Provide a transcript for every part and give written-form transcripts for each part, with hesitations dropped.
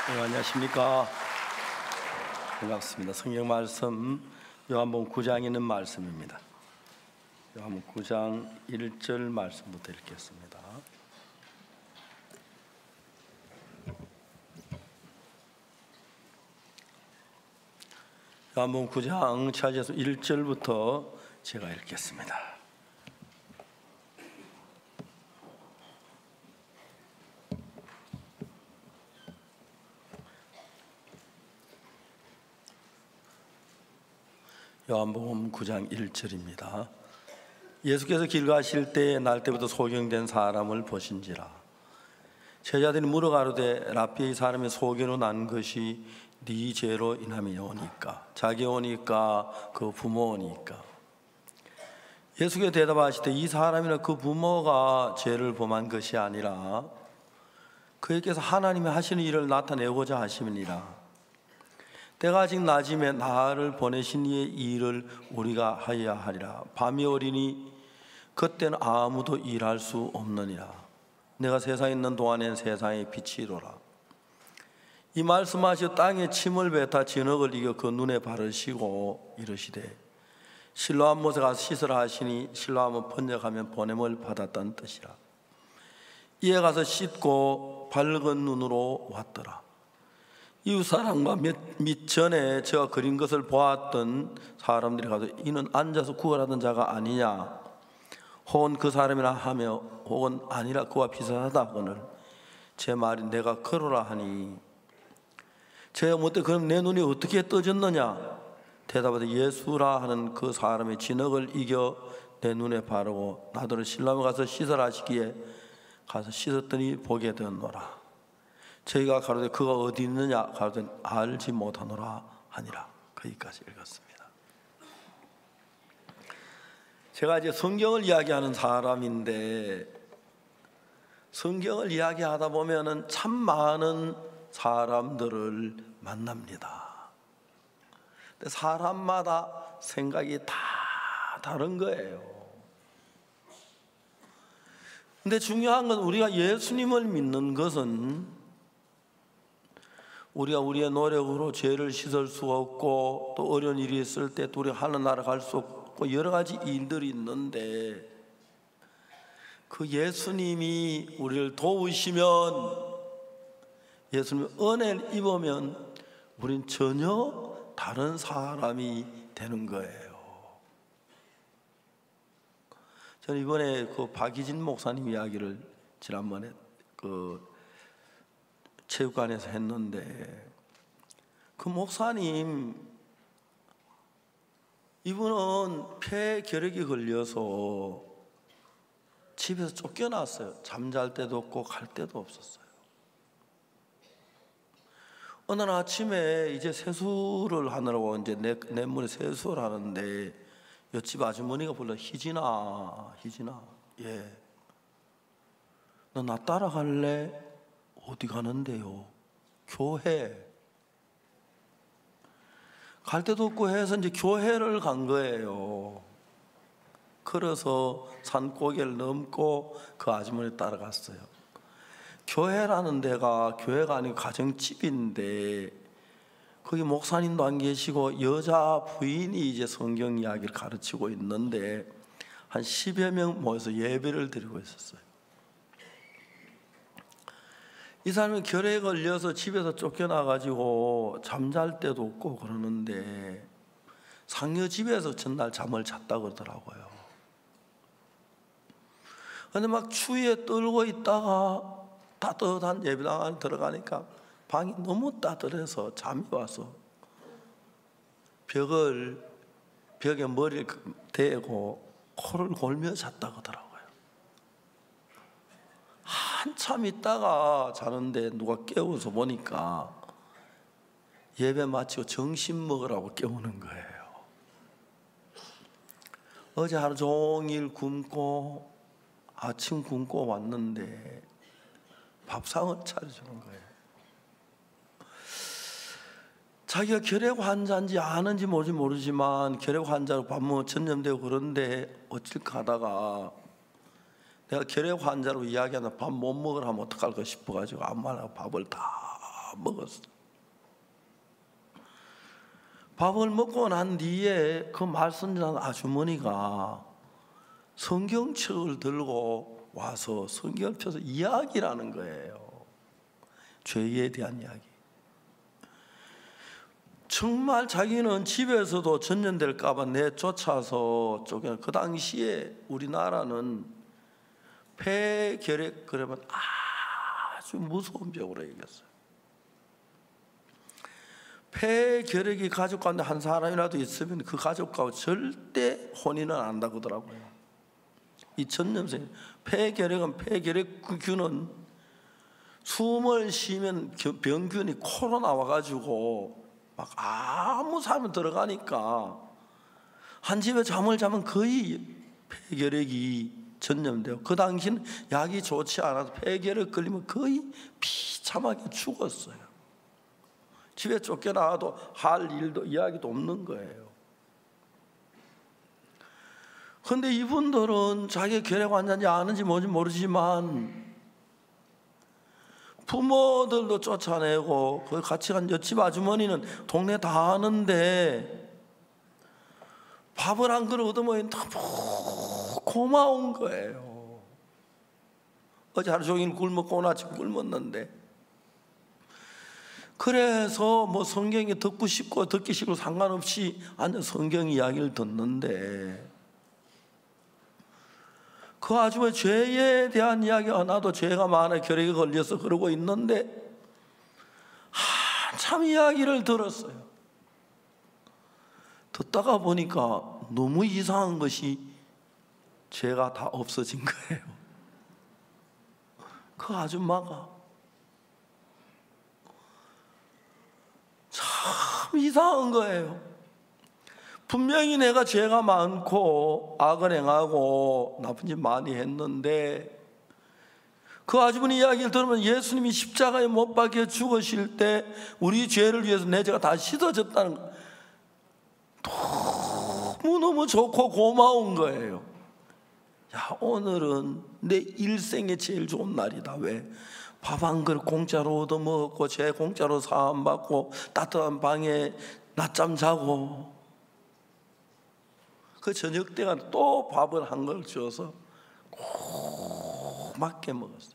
네, 안녕하십니까. 반갑습니다. 성경 말씀 요한복음 9장에 있는 말씀입니다. 요한복음 9장 1절 말씀부터 읽겠습니다. 요한복음 9장 차지에서 1절부터 제가 읽겠습니다. 요한복음 9장 1절입니다. 예수께서 길 가실 때에 날 때부터 소경된 사람을 보신지라. 제자들이 물어가로되 라삐, 이 사람의 소견으로 난 것이 네 죄로 인함이오니까? 자기 오니까 그 부모 오니까? 예수께서 대답하시되 이 사람이나 그 부모가 죄를 범한 것이 아니라 그에게서 하나님이 하시는 일을 나타내고자 하심이니라. 때가 아직 낮임에 나를 보내신 이의 일을 우리가 하여야 하리라. 밤이 오리니 그때는 아무도 일할 수 없느니라. 내가 세상에 있는 동안엔 세상의 빛이로라. 이 말씀하시어 땅에 침을 뱉어 진흙을 이겨 그 눈에 바르시고 이르시되 실로암 못에 가서 씻으라 하시니 실로암은 번역하면 보냄을 받았다는 뜻이라. 이에 가서 씻고 밝은 눈으로 왔더라. 이웃 사람과 및 전에 제가 그린 것을 보았던 사람들이 가서 이는 앉아서 구걸하던 자가 아니냐, 혹은 그 사람이라 하며 혹은 아니라 그와 비슷하다 하거늘 제 말이 내가 그러라 하니 제가 못해 그럼 내 눈이 어떻게 떠졌느냐? 대답하되 예수라 하는 그 사람의 진흙을 이겨 내 눈에 바르고 나더러 실로암에 가서 씻으라 하시기에 가서 씻었더니 보게 되었노라. 저희가 가로되 그가 어디 있느냐 가로되 알지 못하노라 하니라. 거기까지 읽었습니다. 제가 이제 성경을 이야기하는 사람인데 성경을 이야기하다 보면은 참 많은 사람들을 만납니다. 근데 사람마다 생각이 다 다른 거예요. 근데 중요한 건 우리가 예수님을 믿는 것은 우리가 우리의 노력으로 죄를 씻을 수 없고 또 어려운 일이 있을 때 또 우리가 하는 나라 갈 수 없고 여러 가지 일들이 있는데 그 예수님이 우리를 도우시면, 예수님의 은혜를 입으면 우린 전혀 다른 사람이 되는 거예요. 저는 이번에 그 박희진 목사님 이야기를 지난번에 체육관에서 했는데 그 목사님 이분은 폐결핵이 걸려서 집에서 쫓겨났어요. 잠잘 때도 없고 갈 데도 없었어요. 어느 날 아침에 이제 세수를 하느라고 이제 냇물에 세수를 하는데 옆집 아주머니가 불러 희진아, 예, 너 나 따라갈래? 어디 가는데요? 교회. 갈 데도 없고 해서 이제 교회를 간 거예요. 걸어서 산고개를 넘고 그 아주머니 따라갔어요. 교회라는 데가 교회가 아니고 가정집인데 거기 목사님도 안 계시고 여자 부인이 이제 성경 이야기를 가르치고 있는데 한 10여 명 모여서 예배를 드리고 있었어요. 이 사람이 결핵에 걸려서 집에서 쫓겨나가지고 잠잘 데도 없고 그러는데 상여 집에서 전날 잠을 잤다 그러더라고요. 근데 막 추위에 떨고 있다가 따뜻한 예배당 안에 들어가니까 방이 너무 따뜻해서 잠이 와서 벽에 머리를 대고 코를 골며 잤다 그러더라고요. 한참 있다가 자는데 누가 깨워서 보니까 예배 마치고 점심 먹으라고 깨우는 거예요. 어제 하루 종일 굶고 아침 굶고 왔는데 밥상을 차려주는 거예요. 자기가 결핵 환자인지 아는지 모르지만 결핵 환자로 밥 먹으면 전염되고 그런데 어찔까 하다가 내가 결핵 환자로 이야기하면 밥 못 먹으라 하면 어떡할까 싶어가지고 아무 말 안 하고 밥을 다 먹었어. 밥을 먹고 난 뒤에 그 말씀전 아주머니가 성경책을 들고 와서 성경을 펴서 이야기를 하는 거예요. 죄에 대한 이야기. 정말 자기는 집에서도 전염될까 봐 내쫓아서 쫓겨. 그 당시에 우리나라는 폐결핵 그러면 아주 무서운 병으로 여겼어요. 폐결핵이 가족 가운데 한 사람이라도 있으면 그 가족과 절대 혼인은 안 한다고 하더라고요. 이 전염성 폐결핵은 폐결핵균은 숨을 쉬면 병균이 코로 나와가지고 막 아무 사람 들어가니까 한 집에 잠을 자면 거의 폐결핵이 전염돼요. 그 당시는 약이 좋지 않아서 폐결핵 걸리면 거의 비참하게 죽었어요. 집에 쫓겨나와도 할 일도 이야기도 없는 거예요. 그런데 이분들은 자기 결핵 환자인지 아는지 뭔지 모르지만 부모들도 쫓아내고 그 같이 간 옆집 아주머니는 동네 다 아는데 밥을 한 그릇 얻어먹으니 너무 고마운 거예요. 어제 하루 종일 굶었고 오늘 아침 굶었는데, 그래서 뭐 성경이 듣고 싶고 듣기 싫고 상관없이 앉아 성경 이야기를 듣는데, 그 아주머니 죄에 대한 이야기가 나도 죄가 많아 결핵에 걸려서 그러고 있는데 한참 이야기를 들었어요. 듣다가 보니까 너무 이상한 것이 죄가 다 없어진 거예요. 그 아줌마가 참 이상한 거예요. 분명히 내가 죄가 많고 악을 행하고 나쁜 짓 많이 했는데, 그 아주머니 이야기를 들으면 예수님이 십자가에 못 박혀 죽으실 때 우리 죄를 위해서 내 죄가 다 씻어졌다는 거 너무너무 좋고 고마운 거예요. 야, 오늘은 내 일생에 제일 좋은 날이다. 왜? 밥 한 그릇 공짜로 얻어먹었고 죄 공짜로 사함받고 따뜻한 방에 낮잠 자고, 그 저녁 때가 또 밥을 한 걸 주어서 고맙게 먹었어요.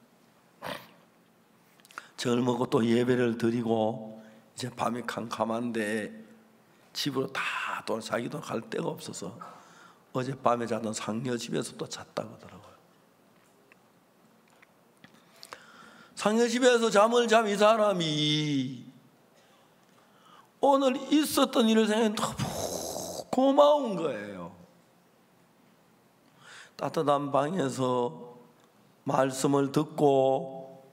저녁을 먹고 또 예배를 드리고 이제 밤이 캄캄한데 집으로 다 또 자기도 갈 데가 없어서 어젯밤에 자던 상녀 집에서 또 잤다고 하더라고요. 상녀 집에서 잠을 잠 이 사람이 오늘 있었던 일을 생각해 너무 고마운 거예요. 따뜻한 방에서 말씀을 듣고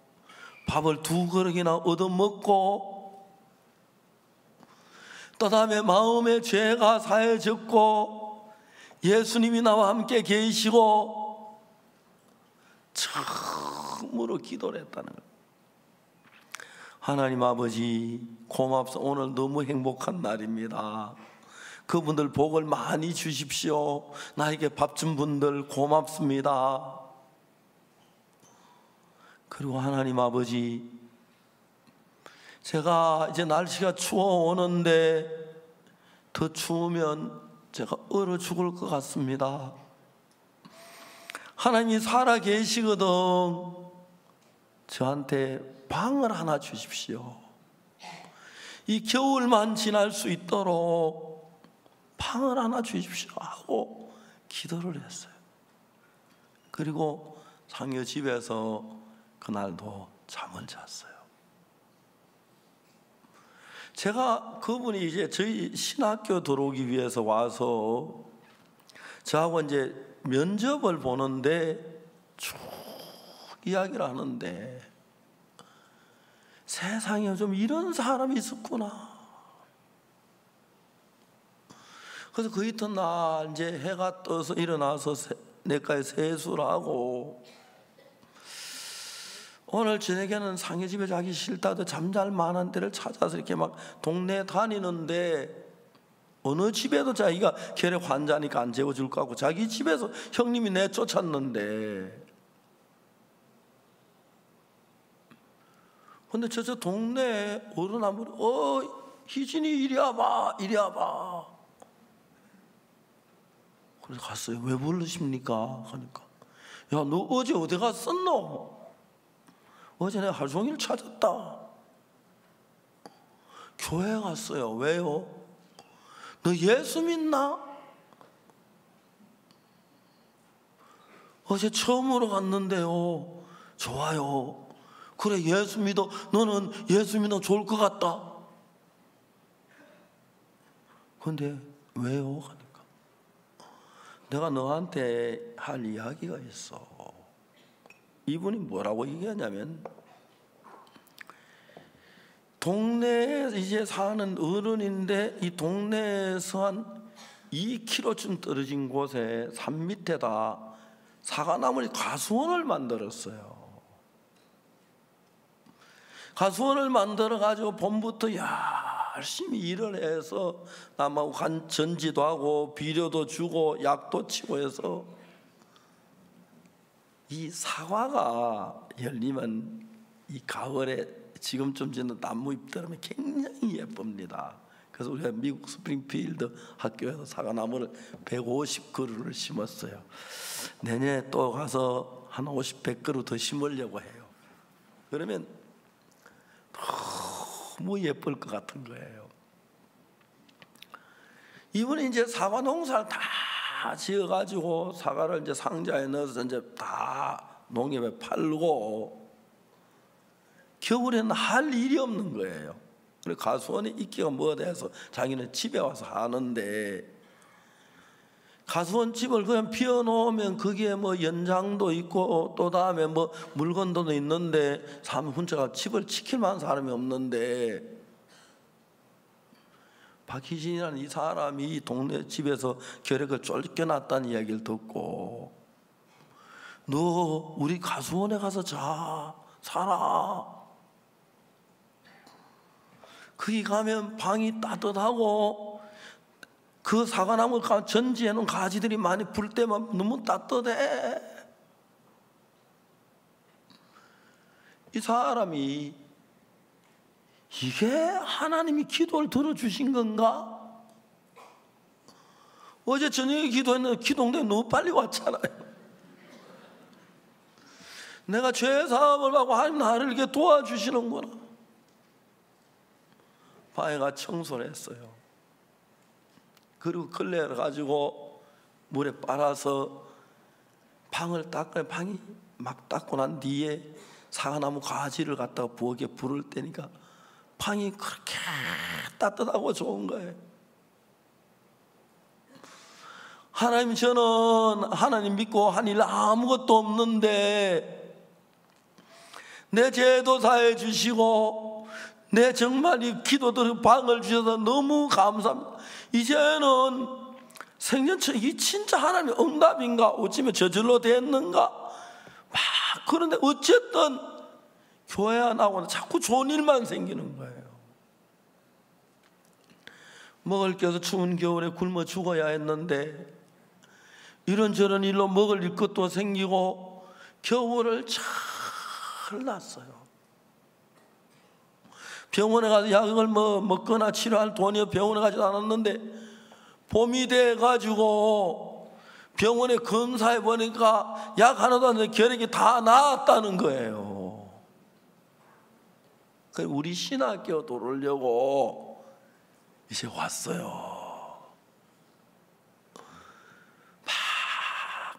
밥을 2그릇이나 얻어먹고, 또 다음에 마음의 죄가 사해졌고 예수님이 나와 함께 계시고 처음으로 기도를 했다는 거예요. 하나님 아버지 고맙소. 오늘 너무 행복한 날입니다. 그분들 복을 많이 주십시오. 나에게 밥 준 분들 고맙습니다. 그리고 하나님 아버지, 제가 이제 날씨가 추워오는데 더 추우면 제가 얼어 죽을 것 같습니다. 하나님이 살아 계시거든 저한테 방을 하나 주십시오. 이 겨울만 지날 수 있도록 방을 하나 주십시오 하고 기도를 했어요. 그리고 상여 집에서 그날도 잠을 잤어요. 제가 그분이 이제 저희 신학교 들어오기 위해서 와서 저하고 이제 면접을 보는데 쭉 이야기를 하는데, 세상에 좀 이런 사람이 있었구나. 그래서 그 이튿날 이제 해가 떠서 일어나서 내과에 세수를 하고, 오늘 저녁에는 상해 집에 자기 싫다도 잠잘 만한 데를 찾아서 이렇게 막 동네 다니는데, 어느 집에도 자기가 결핵 환자니까 안 재워줄 거 같고 자기 집에서 형님이 내쫓았는데 근데 저 동네 어른 한 분이 희진이 이리 와봐, 이리 와봐. 그래서 갔어요. 왜 부르십니까? 하니까 야, 너 어제 어디 갔었노? 어제 내가 하루 종일 찾았다. 교회 갔어요. 왜요? 너 예수 믿나? 어제 처음으로 갔는데요. 좋아요. 그래, 예수 믿어. 너는 예수 믿어 좋을 것 같다. 근데 왜요? 하니까 내가 너한테 할 이야기가 있어. 이분이 뭐라고 얘기하냐면, 동네에 이제 사는 어른인데 이 동네에서 한 2km쯤 떨어진 곳에 산 밑에다 사과나무 가수원을 만들었어요. 가수원을 만들어 가지고 봄부터 열심히 일을 해서 남하고 전지도 하고 비료도 주고 약도 치고 해서 이 사과가 열리면 이 가을에 지금쯤 지는 나무 잎들은 굉장히 예쁩니다. 그래서 우리가 미국 스프링필드 학교에서 사과나무를 150그루를 심었어요. 내년에 또 가서 한 100그루 더 심으려고 해요. 그러면 너무 예쁠 것 같은 거예요. 이분이 이제 사과 농사를 다 지어가지고 사과를 이제 상자에 넣어서 이제 다 농협에 팔고 겨울에는 할 일이 없는 거예요. 그래서 가수원에 있기가 뭐가 돼서 자기는 집에 와서 하는데, 가수원 집을 그냥 비워놓으면 거기에 뭐 연장도 있고 또 다음에 뭐 물건도 있는데 사람 혼자가 집을 지킬 만한 사람이 없는데, 박희진이라는 이 사람이 동네 집에서 결핵을 쫓겨났다는 이야기를 듣고, 너 우리 가수원에 가서 살아. 거기 가면 방이 따뜻하고 그 사과나무 전지에 놓은 가지들이 많이 불 때만 너무 따뜻해. 이 사람이 이게 하나님이 기도를 들어주신 건가? 어제 저녁에 기도했는데 기도인데 너무 빨리 왔잖아요. 내가 죄 사함을 하고 하나님 나를 이렇게 도와주시는구나. 방에가 청소를 했어요. 그리고 걸레를 가지고 물에 빨아서 방을 닦아요. 방이 막 닦고 난 뒤에 사과나무 가지를 갖다가 부엌에 불을 때니까 방이 그렇게 따뜻하고 좋은 거예요. 하나님, 저는 하나님 믿고 한 일 아무것도 없는데 내 죄도 사해 주시고 내 정말 이 기도들 방을 주셔서 너무 감사합니다. 이제는 생전처 이게 진짜 하나님의 응답인가, 어쩌면 저절로 됐는가 막 그런데 어쨌든 교회 안 하고는 자꾸 좋은 일만 생기는 거예요. 먹을 게 없어 추운 겨울에 굶어 죽어야 했는데 이런저런 일로 먹을 것도 생기고 겨울을 잘 났어요. 병원에 가서 약을 먹거나 치료할 돈이 병원에 가지도 않았는데 봄이 돼가지고 병원에 검사해 보니까 약 하나도 안 돼 결핵이 다 나았다는 거예요. 그래서 우리 신학교 돌으려고 이제 왔어요. 막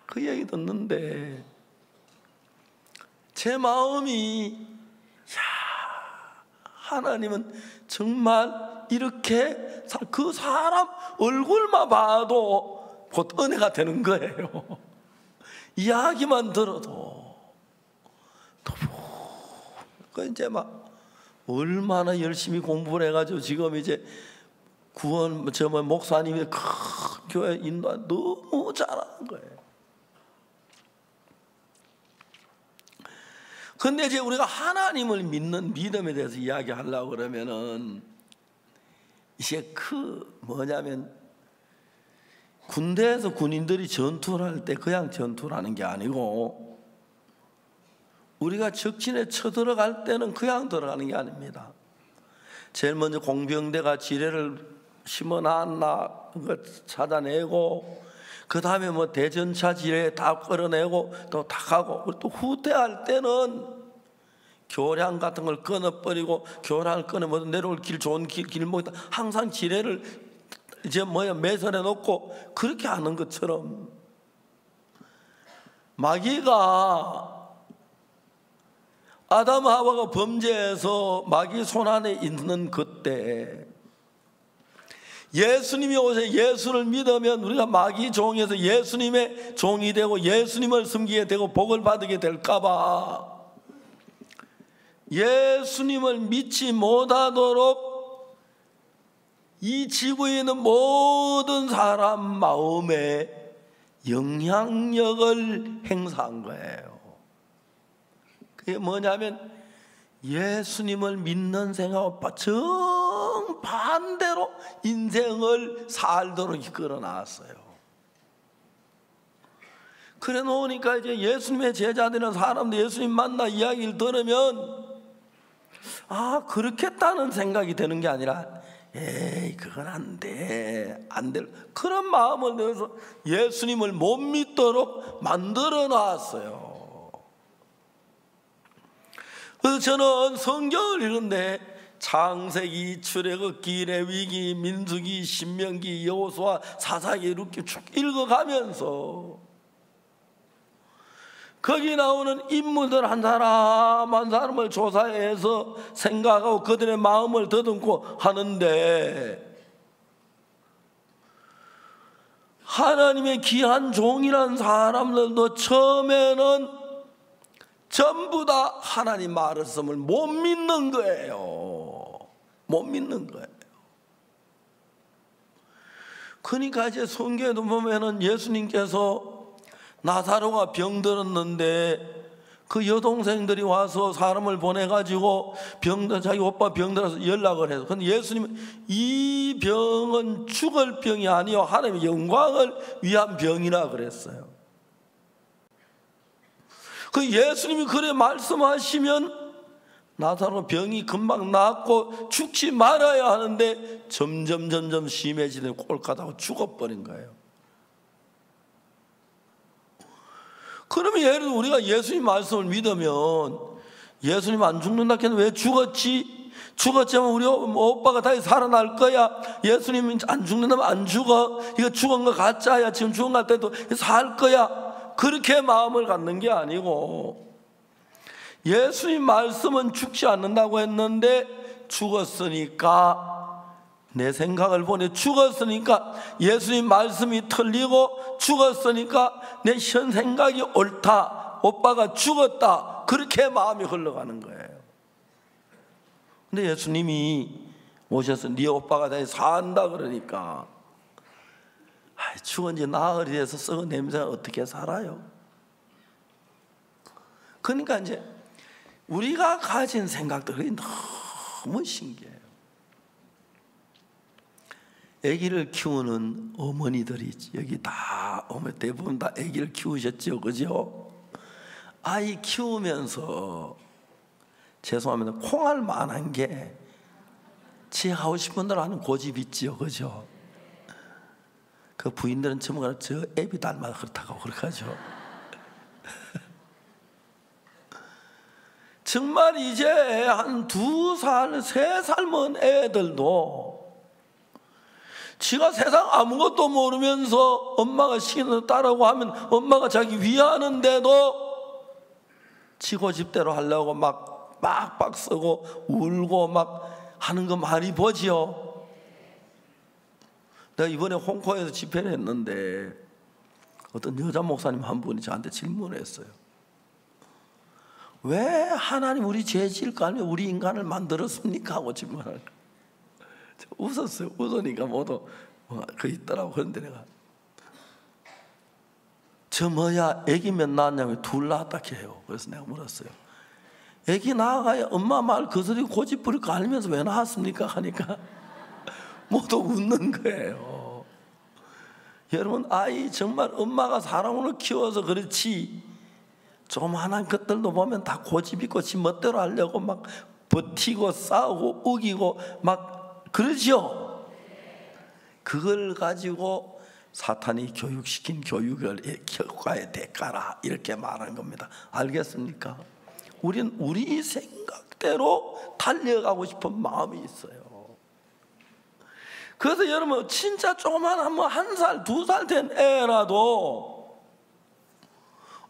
그 얘기 듣는데 제 마음이 하나님은 정말 이렇게 그 사람 얼굴만 봐도 곧 은혜가 되는 거예요. 이야기만 들어도 그 이제 막 얼마나 열심히 공부를 해가지고 지금 이제 구원 목사님이 큰 교회 인도 너무 잘하는 거예요. 근데 이제 우리가 하나님을 믿는 믿음에 대해서 이야기하려고 그러면은 이제 뭐냐면 군대에서 군인들이 전투를 할 때 그냥 전투를 하는 게 아니고 우리가 적진에 쳐들어갈 때는 그냥 들어가는 게 아닙니다. 제일 먼저 공병대가 지뢰를 심어놨나 그거 찾아내고, 그 다음에 뭐 대전차 지뢰 다 끌어내고 또 다 가고, 또 후퇴할 때는 교량 같은 걸 끊어버리고, 교량을 끊어 내려올 길, 좋은 길목에다 항상 지뢰를 이제 매설해 놓고 그렇게 하는 것처럼, 마귀가 아담 하와가 범죄해서 마귀 손안에 있는 그때 예수님이 오셔 예수를 믿으면 우리가 마귀 종에서 예수님의 종이 되고 예수님을 섬기게 되고 복을 받게 될까봐 예수님을 믿지 못하도록 이 지구에 있는 모든 사람 마음에 영향력을 행사한 거예요. 그게 뭐냐면 예수님을 믿는 생각과 정반대로 인생을 살도록 이끌어 놨어요. 그래 놓으니까 이제 예수님의 제자들이나 사람들 예수님 만나 이야기를 들으면 그렇겠다는 생각이 드는 게 아니라 에이 그건 안 돼, 안 될, 그런 마음을 내서 예수님을 못 믿도록 만들어 놨어요. 그래서 저는 성경을 읽는데 창세기, 출애굽기, 레위기, 민수기, 신명기, 여호수아, 사사기 이렇게 쭉 읽어가면서 거기 나오는 인물들 한 사람 한 사람을 조사해서 생각하고 그들의 마음을 더듬고 하는데, 하나님의 귀한 종이란 사람들도 처음에는 전부 다 하나님 말씀을 못 믿는 거예요. 못 믿는 거예요. 그러니까 이제 성경에도 보면은 예수님께서 나사로가 병들었는데 그 여동생들이 와서 사람을 보내가지고 자기 오빠 병들어서 연락을 해서, 근데 예수님은 이 병은 죽을 병이 아니요 하나님의 영광을 위한 병이라 그랬어요. 그 예수님이 그래 말씀하시면 나사로 병이 금방 낫고 죽지 말아야 하는데 점점 심해지더니 꼴까다고 죽어버린 거예요. 그러면 예를 들어 우리가 예수님 말씀을 믿으면 예수님 안 죽는다 했는데 왜 죽었지? 죽었지만 우리 오빠가 다시 살아날 거야. 예수님이 안 죽는다면 안 죽어. 이거 죽은 거 가짜야. 지금 죽은 거 같아도 살 거야. 그렇게 마음을 갖는 게 아니고, 예수님 말씀은 죽지 않는다고 했는데 죽었으니까, 내 생각을 보니 죽었으니까 예수님 말씀이 틀리고 죽었으니까 내 현 생각이 옳다, 오빠가 죽었다, 그렇게 마음이 흘러가는 거예요. 근데 예수님이 오셔서 네 오빠가 다시 산다 그러니까 죽은 지 나흘이 돼서 썩은 냄새가 어떻게 살아요? 그러니까 이제 우리가 가진 생각들이 너무 신기해요. 아기를 키우는 어머니들이 여기 다 대부분 다 아기를 키우셨죠, 그죠? 아이 키우면서 죄송합니다, 콩알 만한 게 지 하고 싶은 대로 하는 고집 있지요, 그죠? 그 부인들은 전부 저 애비 닮아 그렇다고 그렇게 하죠. 정말 이제 한 2살, 3살 먹은 애들도 지가 세상 아무것도 모르면서 엄마가 시키는 대로 따르고 하면 엄마가 자기 위하는데도 지 고집대로 하려고 막 빡빡 쓰고 울고 막 하는 거 많이 보지요. 내가 이번에 홍콩에서 집회를 했는데 어떤 여자 목사님 한 분이 저한테 질문을 했어요. 왜 하나님 우리 죄 지을 거 아니면 우리 인간을 만들었습니까? 하고 질문을. 웃었어요. 웃으니까 모두 그 있더라고. 그런데 내가 저 뭐야 애기 몇 낳았냐면 2 낳았다 해요. 그래서 내가 물었어요. 애기 낳아가야 엄마 말 거스리고 고집 부릴 거 아니면서 왜 낳았습니까? 하니까 모두 웃는 거예요. 여러분, 아이 정말 엄마가 사랑으로 키워서 그렇지 조그만한 것들도 보면 다 고집 있고 지 멋대로 하려고 막 버티고 싸우고 우기고 막 그러죠. 그걸 가지고 사탄이 교육시킨 교육의 효과의 대가라 이렇게 말하는 겁니다. 알겠습니까? 우린 우리 생각대로 달려가고 싶은 마음이 있어요. 그래서 여러분 진짜 조그만한 뭐 1살, 2살 된 애라도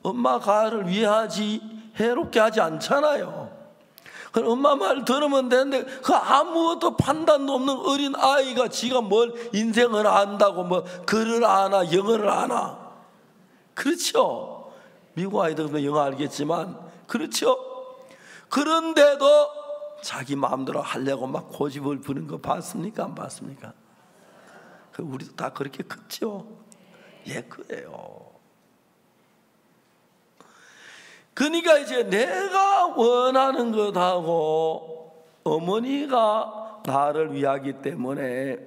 엄마 가를 위하지 해롭게 하지 않잖아요. 그럼 엄마 말 들으면 되는데 그 아무것도 판단도 없는 어린 아이가 지가 뭘 인생을 안다고 뭐 글을 아나 영어를 아나. 그렇죠. 미국 아이들도 영어 알겠지만 그렇죠. 그런데도 자기 마음대로 하려고 막 고집을 부리는 거 봤습니까? 안 봤습니까? 우리도 다 그렇게 컸죠. 예, 그래요. 그러니까 이제 내가 원하는 것하고 어머니가 나를 위하기 때문에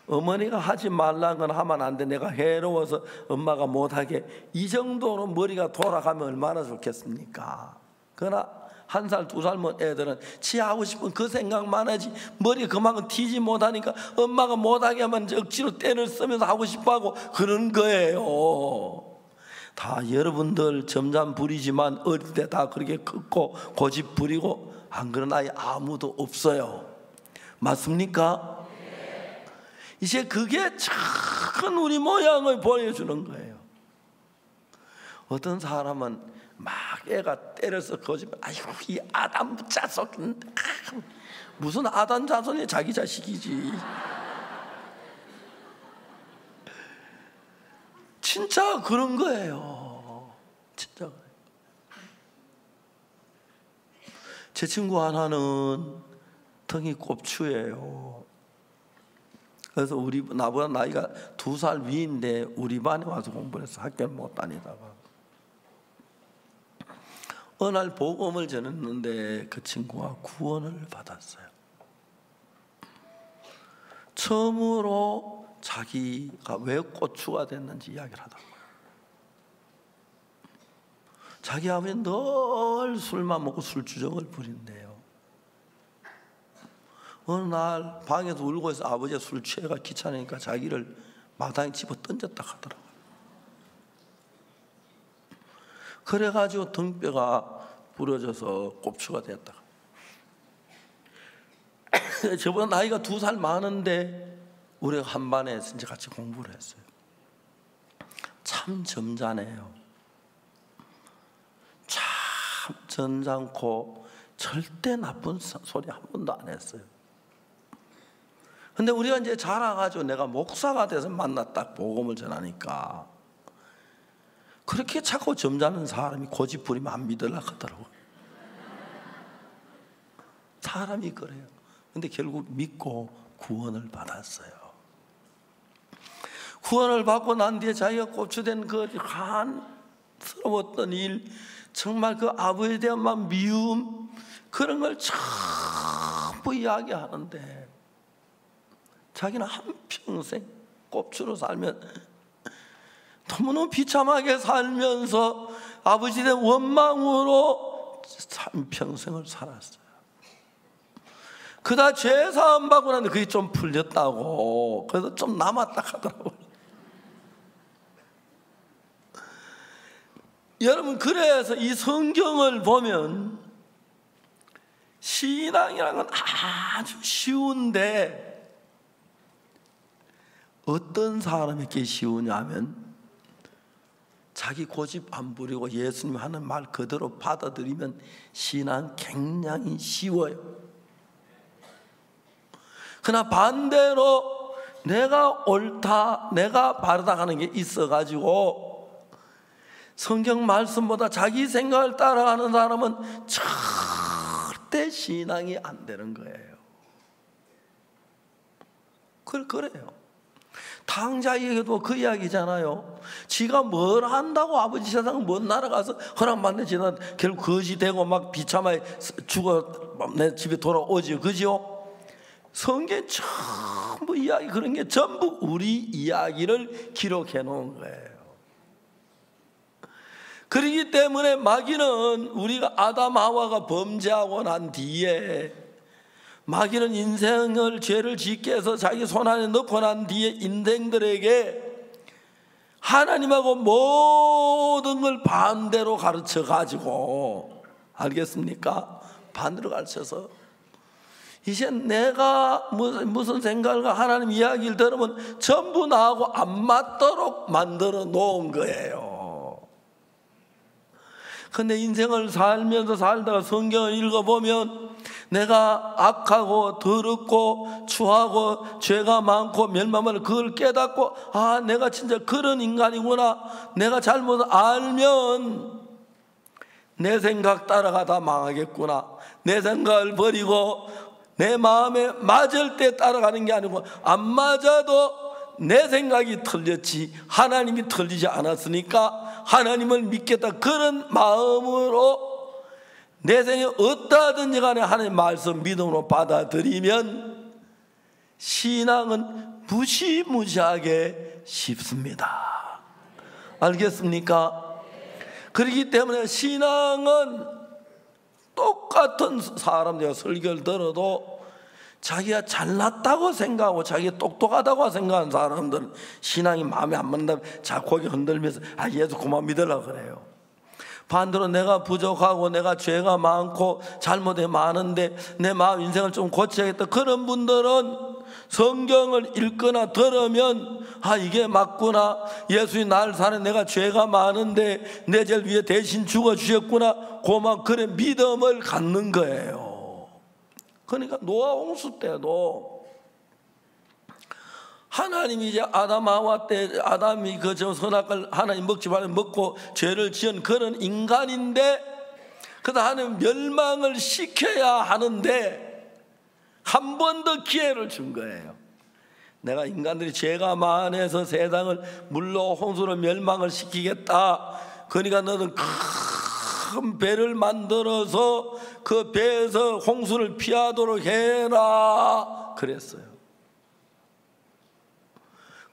어머니가 하지 말라는 건 하면 안 돼. 내가 해로워서 엄마가 못하게 이 정도로 머리가 돌아가면 얼마나 좋겠습니까? 그러나 1살, 2살면 애들은 지 하고 싶은 그 생각만 하지 머리에 그만큼 튀지 못하니까 엄마가 못하게 하면 억지로 때를 쓰면서 하고 싶어하고 그런 거예요. 다 여러분들 점잖 부리지만 어릴 때 다 그렇게 컸고 고집 부리고 안 그런 아이 아무도 없어요. 맞습니까? 이제 그게 작은 우리 모양을 보여주는 거예요. 어떤 사람은 막 애가 때려서 거짓말, 아이고 이 아담 자손, 무슨 아담 자손이 자기 자식이지. 진짜 그런 거예요. 진짜. 제 친구 하나는 등이 꼽추예요. 그래서 나보다 나이가 2살 위인데 우리 반에 와서 공부를 해서 학교를 못 다니다가 어느 날 복음을 전했는데 그 친구가 구원을 받았어요. 처음으로 자기가 왜 고추가 됐는지 이야기를 하더라고요. 자기 아버지는 늘 술만 먹고 술주정을 부린대요. 어느 날 방에서 울고 있어 아버지가 술 취해가 귀찮으니까 자기를 마당에 집어 던졌다 하더라고요. 그래가지고 등뼈가 부러져서 꼽추가 됐다. 저보다 나이가 2살 많은데 우리가 한 반에 이제 같이 공부를 했어요. 참 점잖아요. 참 점잖고 절대 나쁜 소리 한 번도 안 했어요. 근데 우리가 이제 자라가지고 내가 목사가 돼서 만났다 복음을 전하니까 그렇게 자꾸 점잖은 사람이 고집 부리면 안 믿으려고 하더라고요. 사람이 그래요. 근데 결국 믿고 구원을 받았어요. 구원을 받고 난 뒤에 자기가 고추된 그 한스러웠던 일, 정말 그 아버지에 대한 미움, 그런 걸 전부 이야기하는데 자기는 한평생 꼽추로 살면 너무너무 비참하게 살면서 아버지에 대한 원망으로 한평생을 살았어요. 그다 죄 사함 받고 나는데 그게 좀 풀렸다고, 그래서 좀 남았다 하더라고요. 여러분, 그래서 이 성경을 보면 신앙이라는 건 아주 쉬운데 어떤 사람에게 쉬우냐면 자기 고집 안 부리고 예수님 하는 말 그대로 받아들이면 신앙 굉장히 쉬워요. 그러나 반대로 내가 옳다, 내가 바르다 하는 게 있어가지고 성경 말씀보다 자기 생각을 따라가는 사람은 절대 신앙이 안 되는 거예요. 그래요. 탕자에게도 그 이야기잖아요. 지가 뭘 한다고 아버지 세상 먼 나라 가서 허락받는 지는 결국 거지 되고 막 비참하게 죽어 내 집에 돌아오지요. 그죠? 성경 전부 이야기, 그런 게 전부 우리 이야기를 기록해 놓은 거예요. 그렇기 때문에 마귀는 우리가 아담 하와가 범죄하고 난 뒤에, 마귀는 인생을 죄를 짓게 해서 자기 손 안에 넣고 난 뒤에 인생들에게 하나님하고 모든 걸 반대로 가르쳐 가지고, 알겠습니까? 반대로 가르쳐서 이제 내가 무슨 생각과 하나님 이야기를 들으면 전부 나하고 안 맞도록 만들어 놓은 거예요. 근데 인생을 살다가 성경을 읽어보면 내가 악하고 더럽고 추하고 죄가 많고 멸망을 그걸 깨닫고, 아, 내가 진짜 그런 인간이구나, 내가 잘못 알면 내 생각 따라가다 망하겠구나, 내 생각을 버리고 내 마음에 맞을 때 따라가는 게 아니고, 안 맞아도 내 생각이 틀렸지 하나님이 틀리지 않았으니까 하나님을 믿겠다, 그런 마음으로 내 생에 어떠하든지 간에 하나님 말씀 믿음으로 받아들이면 신앙은 무시무시하게 쉽습니다. 알겠습니까? 그렇기 때문에 신앙은 똑같은 사람들이 설교를 들어도 자기가 잘났다고 생각하고 자기가 똑똑하다고 생각하는 사람들은 신앙이 마음에 안 맞는다면 자꾸 고개 흔들면서 아, 예수 그만 믿으려고 그래요. 반대로 내가 부족하고 내가 죄가 많고 잘못이 많은데 내 마음 인생을 좀 고쳐야겠다, 그런 분들은 성경을 읽거나 들으면 아, 이게 맞구나, 예수님 나를 사는, 내가 죄가 많은데 내 죄를 위해 대신 죽어주셨구나, 고만 그래 믿음을 갖는 거예요. 그러니까 노아 홍수 때도 하나님이 이제 아담 하와 때, 아담이 그 선악을 하나님 먹지 말고 먹고 죄를 지은 그런 인간인데, 그래서 하나님 멸망을 시켜야 하는데 한 번 더 기회를 준 거예요. 내가 인간들이 죄가 많아서 세상을 물로 홍수로 멸망을 시키겠다, 그러니까 너는 큰 배를 만들어서 그 배에서 홍수를 피하도록 해라 그랬어요.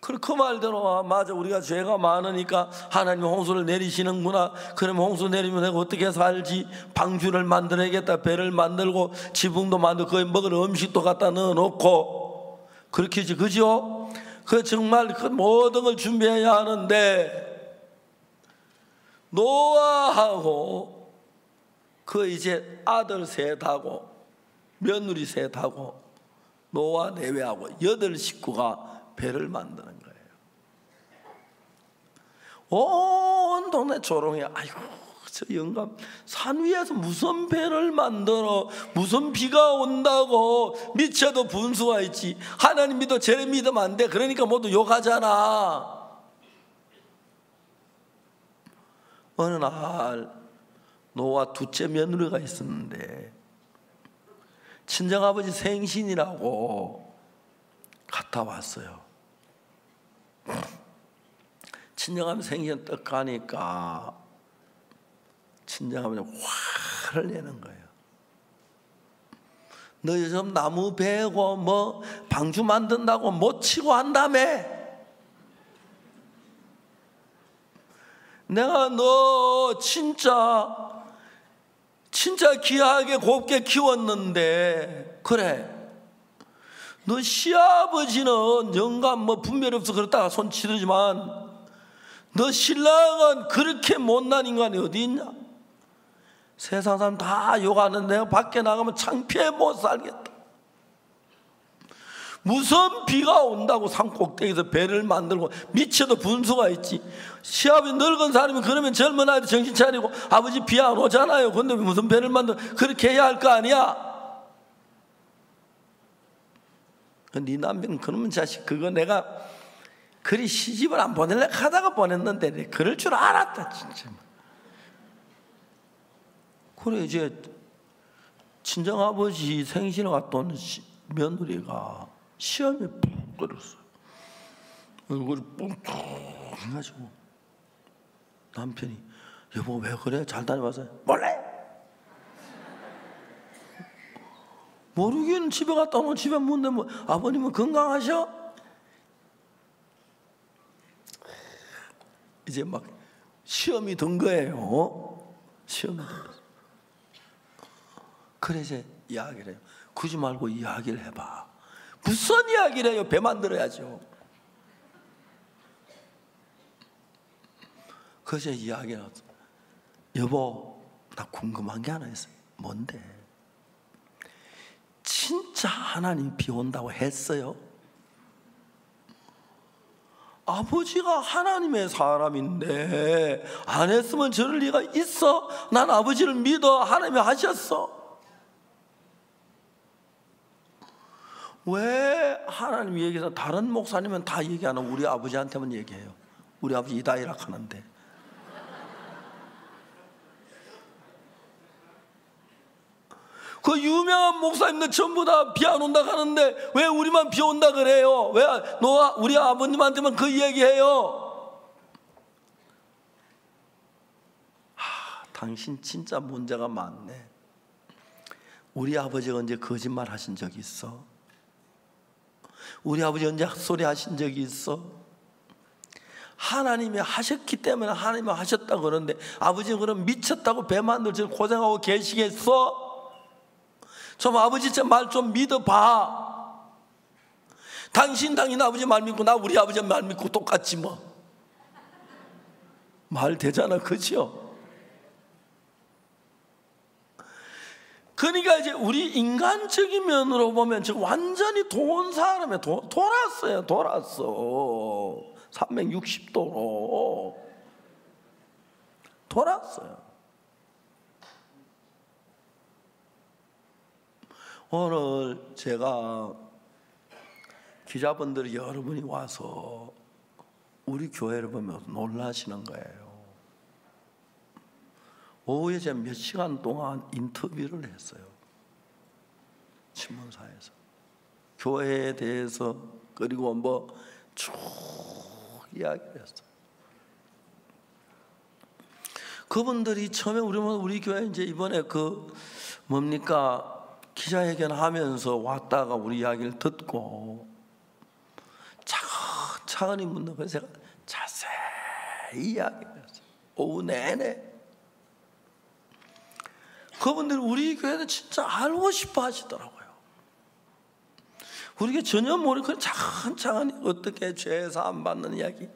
그 말대로 맞아, 우리가 죄가 많으니까 하나님이 홍수를 내리시는구나, 그러면 홍수 내리면 내가 어떻게 살지, 방주를 만들어야겠다, 배를 만들고 지붕도 만들고 거기 먹을 음식도 갖다 넣어놓고 그렇게지, 그죠? 그 정말 그 모든 걸 준비해야 하는데 노아하고 그 이제 아들 셋하고 며느리 셋하고 노아 내외하고 8 식구가 배를 만드는 거예요. 온 동네 조롱해. 아이고, 저 영감 산 위에서 무슨 배를 만들어, 무슨 비가 온다고, 미쳐도 분수가 있지, 하나님 믿어 쟤를 믿으면 안 돼, 그러니까 모두 욕하잖아. 어느 날 노아 둘째 며느리가 있었는데 친정아버지 생신이라고 갔다 왔어요. 친정아버지 생신 딱 가니까 친정아버지 화를 내는 거예요. 너 요즘 나무 베고 뭐 방주 만든다고 못 치고 한다며, 내가 너 진짜 귀하게 곱게 키웠는데, 그래 너 시아버지는 영감 뭐 분별 없어 그렇다가 손 치르지만 너 신랑은 그렇게 못난 인간이 어디 있냐, 세상 사람 다 욕하는데 내가 밖에 나가면 창피해 못 살겠다. 무슨 비가 온다고 산 꼭대기에서 배를 만들고 미쳐도 분수가 있지, 시아버지 늙은 사람이 그러면 젊은 아이도 정신 차리고 아버지 비 안 오잖아요. 근데 무슨 배를 만들어, 그렇게 해야 할 거 아니야. 네 남편 그러면 자식 그거 내가 그리 시집을 안 보낼래 하다가 보냈는데 내 그럴 줄 알았다 진짜. 그래 이제 친정아버지 생신을 갔다 온 며느리가 시험에 푹 걸었어요. 얼굴이 뻥뻥해가지고 남편이 여보 왜 그래? 잘 다녀왔어요? 몰래? 모르긴 집에 갔다 오면 집에 문 대면 아버님은 건강하셔? 이제 막 시험이 든 거예요. 시험이 든 거예요. 그래서 이야기를 해요. 그러지 말고 이야기를 해봐. 무슨 이야기를 해요? 배 만들어야죠. 그래서 이야기를 하죠. 여보, 나 궁금한 게 하나 있어요. 뭔데? 진짜 하나님 비 온다고 했어요? 아버지가 하나님의 사람인데 안 했으면 저럴 리가 있어? 난 아버지를 믿어. 하나님이 하셨어. 왜 하나님 얘기해서 다른 목사님은 다 얘기 안 하고 우리 아버지한테만 얘기해요? 우리 아버지 이다이락 하는데. 그 유명한 목사님들 전부 다 비 안 온다 하는데 왜 우리만 비 온다 그래요? 왜 우리 아버님한테만 그 얘기해요? 당신 진짜 문제가 많네. 우리 아버지가 언제 거짓말 하신 적이 있어? 우리 아버지 언제 헛소리 하신 적이 있어? 하나님이 하셨기 때문에 하나님이 하셨다고 그러는데 아버지는 그럼 미쳤다고 배 만들지 고생하고 계시겠어? 좀 아버지 말 좀 믿어봐. 당신 아버지 말 믿고 나 우리 아버지 말 믿고 똑같지 뭐. 말 되잖아, 그죠? 그러니까 이제 우리 인간적인 면으로 보면 지금 완전히 돈 사람에 돌았어요. 돌았어. 360도로 돌았어요. 오늘 제가 기자분들이 여러분이 와서 우리 교회를 보면서 놀라시는 거예요. 오후에 제가 몇 시간 동안 인터뷰를 했어요. 신문사에서 교회에 대해서 그리고 뭐 쭉 이야기를 했어요. 그분들이 처음에 우리 교회 이제 이번에 그 뭡니까 기자회견 하면서 왔다가 우리 이야기를 듣고 차근히 묻는 거예요. 제가 자세히 이야기를 했어요. 오후 내내. 그분들이 우리 교회는 진짜 알고 싶어 하시더라고요. 우리가 전혀 모르고 차근차근히 어떻게 죄사함 받는 이야기,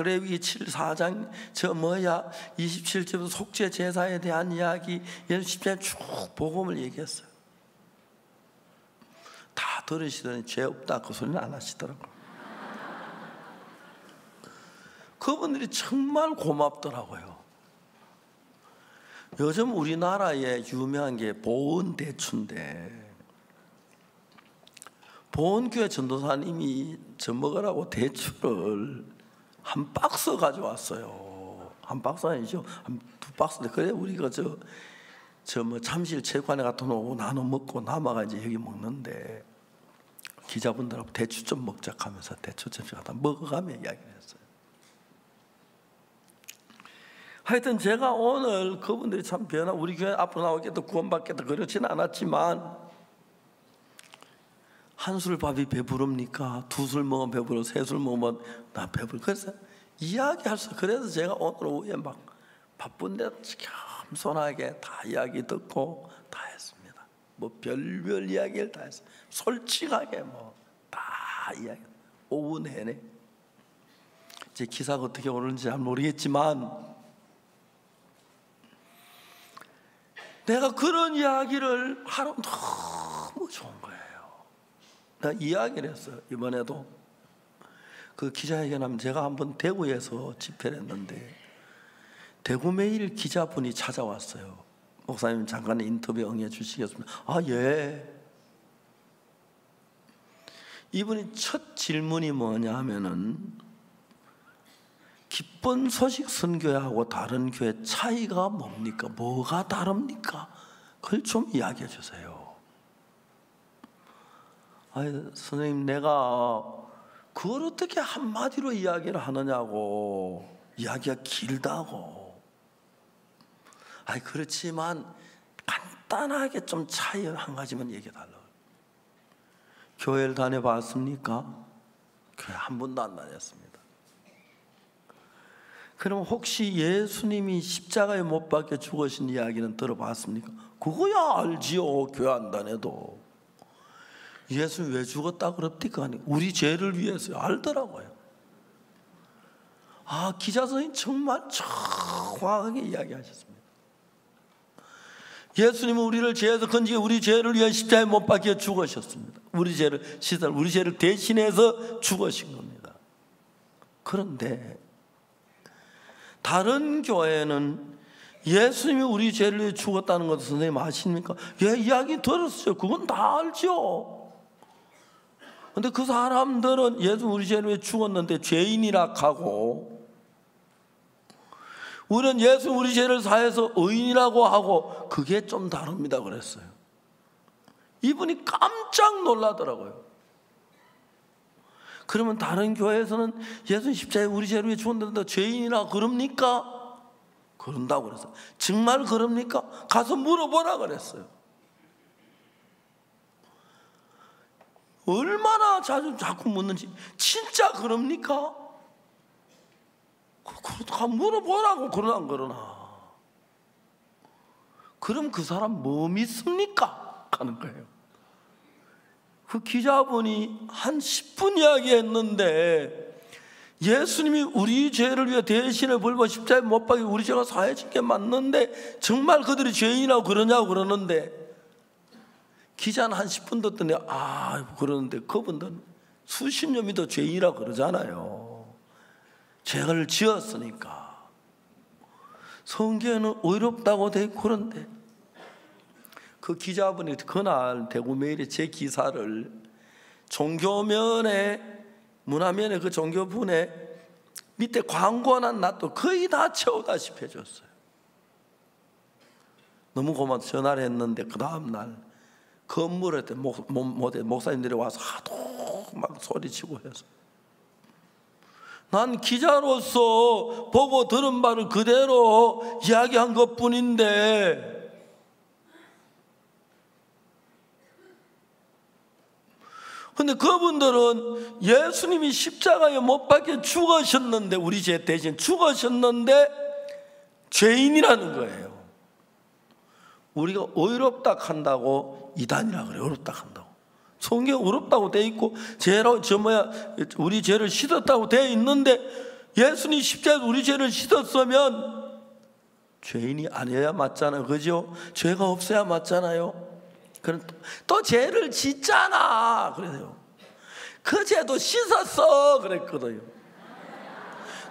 레위기 7장 27절부터 속죄 제사에 대한 이야기, 10장 쭉 복음을 얘기했어요. 다 들으시더니 죄 없다 그 소리는 안 하시더라고요. 그분들이 정말 고맙더라고요. 요즘 우리나라에 유명한 게 보은대추인데 보은교회 전도사님이 저 먹으라고 대추를 한 박스 가져왔어요. 한 박스 아니죠? 한 두 박스인데 그래 우리가 뭐 잠실 체육관에 갖다 놓고 나눠 먹고 남아가 이제 여기 먹는데 기자분들하고 대추 좀 먹자 하면서 대추 좀 갖다 먹어가며 이야기를 했어요. 하여튼 제가 오늘 그분들이 참 우리 교회 앞으로 나오겠다 구원받겠다 그렇지는 않았지만 한 술 밥이 배부릅니까? 두 술 먹으면 배부르고 세 술 먹으면 나 배부르고 그래서 이야기할 수 그래서 제가 오늘 오후에 막 바쁜데 겸손하게 다 이야기 듣고 다 했습니다. 뭐 별별 이야기를 다 했어요. 솔직하게 뭐 다 이야기 오후 내내. 이제 기사가 어떻게 오르는지 잘 모르겠지만 내가 그런 이야기를 하면 너무 좋은 거예요. 내가 이야기를 했어요. 이번에도 그 기자회견하면 제가 한번 대구에서 집회를 했는데 대구매일 기자분이 찾아왔어요. 목사님 잠깐 인터뷰 응해 주시겠습니까? 아 예. 이분이 첫 질문이 뭐냐 하면은 기쁜 소식 선교회하고 다른 교회 차이가 뭡니까? 뭐가 다릅니까? 그걸 좀 이야기해 주세요. 아니, 선생님 내가 그걸 어떻게 한마디로 이야기를 하느냐고. 이야기가 길다고. 아니 그렇지만 간단하게 좀 차이 한 가지만 얘기해 달라고. 교회를 다녀봤습니까? 교회 한 번도 안 다녔습니다. 그럼 혹시 예수님이 십자가에 못 박혀 죽으신 이야기는 들어봤습니까? 그거야 알지요. 교회 안 다녀도. 예수님 왜 죽었다 그럽니까? 우리 죄를 위해서 알더라고요. 기자 선생님 정말 정확하게 이야기하셨습니다. 예수님은 우리를 죄에서 건지게 우리 죄를 위해 십자가에 못 박혀 죽으셨습니다. 우리 죄를 대신해서 죽으신 겁니다. 그런데 다른 교회는 예수님이 우리 죄를 위해 죽었다는 것을 선생님 아십니까? 예, 이야기 들었어요. 그건 다 알죠. 그런데 그 사람들은 예수 우리 죄를 위해 죽었는데 죄인이라 하고, 우리는 예수 우리 죄를 사해서 의인이라고 하고, 그게 좀 다릅니다 그랬어요. 이분이 깜짝 놀라더라고요. 그러면 다른 교회에서는 예수님 십자가에 우리 죄를 위해 죽었는데 죄인이라 그럽니까? 그런다고 그랬어요. 정말 그럽니까? 가서 물어보라 그랬어요. 얼마나 자꾸 묻는지. 진짜 그럽니까? 물어보라고. 그러나 안 그러나. 그럼 그 사람 뭐 믿습니까? 하는 거예요. 그 기자분이 한 10분 이야기했는데 예수님이 우리 죄를 위해 대신에 벌받아 십자가에 못 박혀 우리 죄가 사해진 게 맞는데 정말 그들이 죄인이라고 그러냐고 그러는데, 기자는 한 10분 듣더니 그러는데 그분들은 수십 년 믿어 죄인이라고 그러잖아요. 죄를 지었으니까. 성경에는 의롭다고 돼 있고. 그런데 그 기자분이 그날 대구메일에 제 기사를 종교면에, 문화면에 그 종교분에 밑에 광고 하나 놔도 거의 다 채우다시피 해줬어요. 너무 고마워서 전화를 했는데 그 다음날 건물에 목사님들이 와서 하도 막 소리치고 해서, 난 기자로서 보고 들은 바를 그대로 이야기한 것뿐인데 근데 그분들은 예수님이 십자가에 못 박혀 죽으셨는데, 우리 죄 대신 죽으셨는데 죄인이라는 거예요. 우리가 의롭다 한다고 이단이라 그래요. 의롭다 한다고. 성경 의롭다고 돼 있고 우리 죄를 씻었다고 돼 있는데, 예수님 십자가에서 우리 죄를 씻었으면 죄인이 아니어야 맞잖아요. 그죠? 죄가 없어야 맞잖아요. 그럼 또 죄를 짓잖아 그래요. 그 죄도 씻었어 그랬거든요.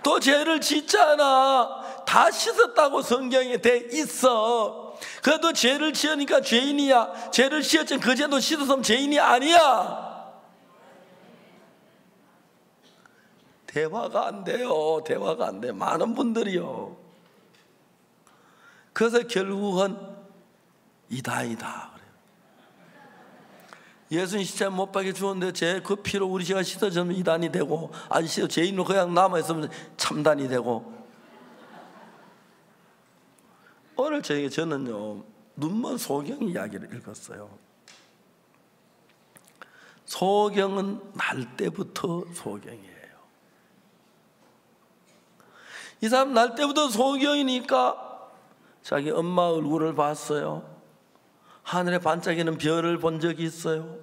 또 죄를 짓잖아. 다 씻었다고 성경에 돼 있어. 그래도 죄를 지으니까 죄인이야. 죄를 씻었지만 그 죄도 씻었으면 죄인이 아니야. 대화가 안 돼요. 대화가 안 돼. 많은 분들이요. 그래서 결국은 이다이다. 예수님 십자가에 못 박혀 죽었는데 그 피로 우리 죄가 씻어지면 이단이 되고, 안 씻어 죄인으로 그냥 남아있으면 참단이 되고. 오늘 저는요 눈먼 소경 이야기를 읽었어요. 소경은 날 때부터 소경이에요. 이 사람 날 때부터 소경이니까 자기 엄마 얼굴을 봤어요. 하늘에 반짝이는 별을 본 적이 있어요.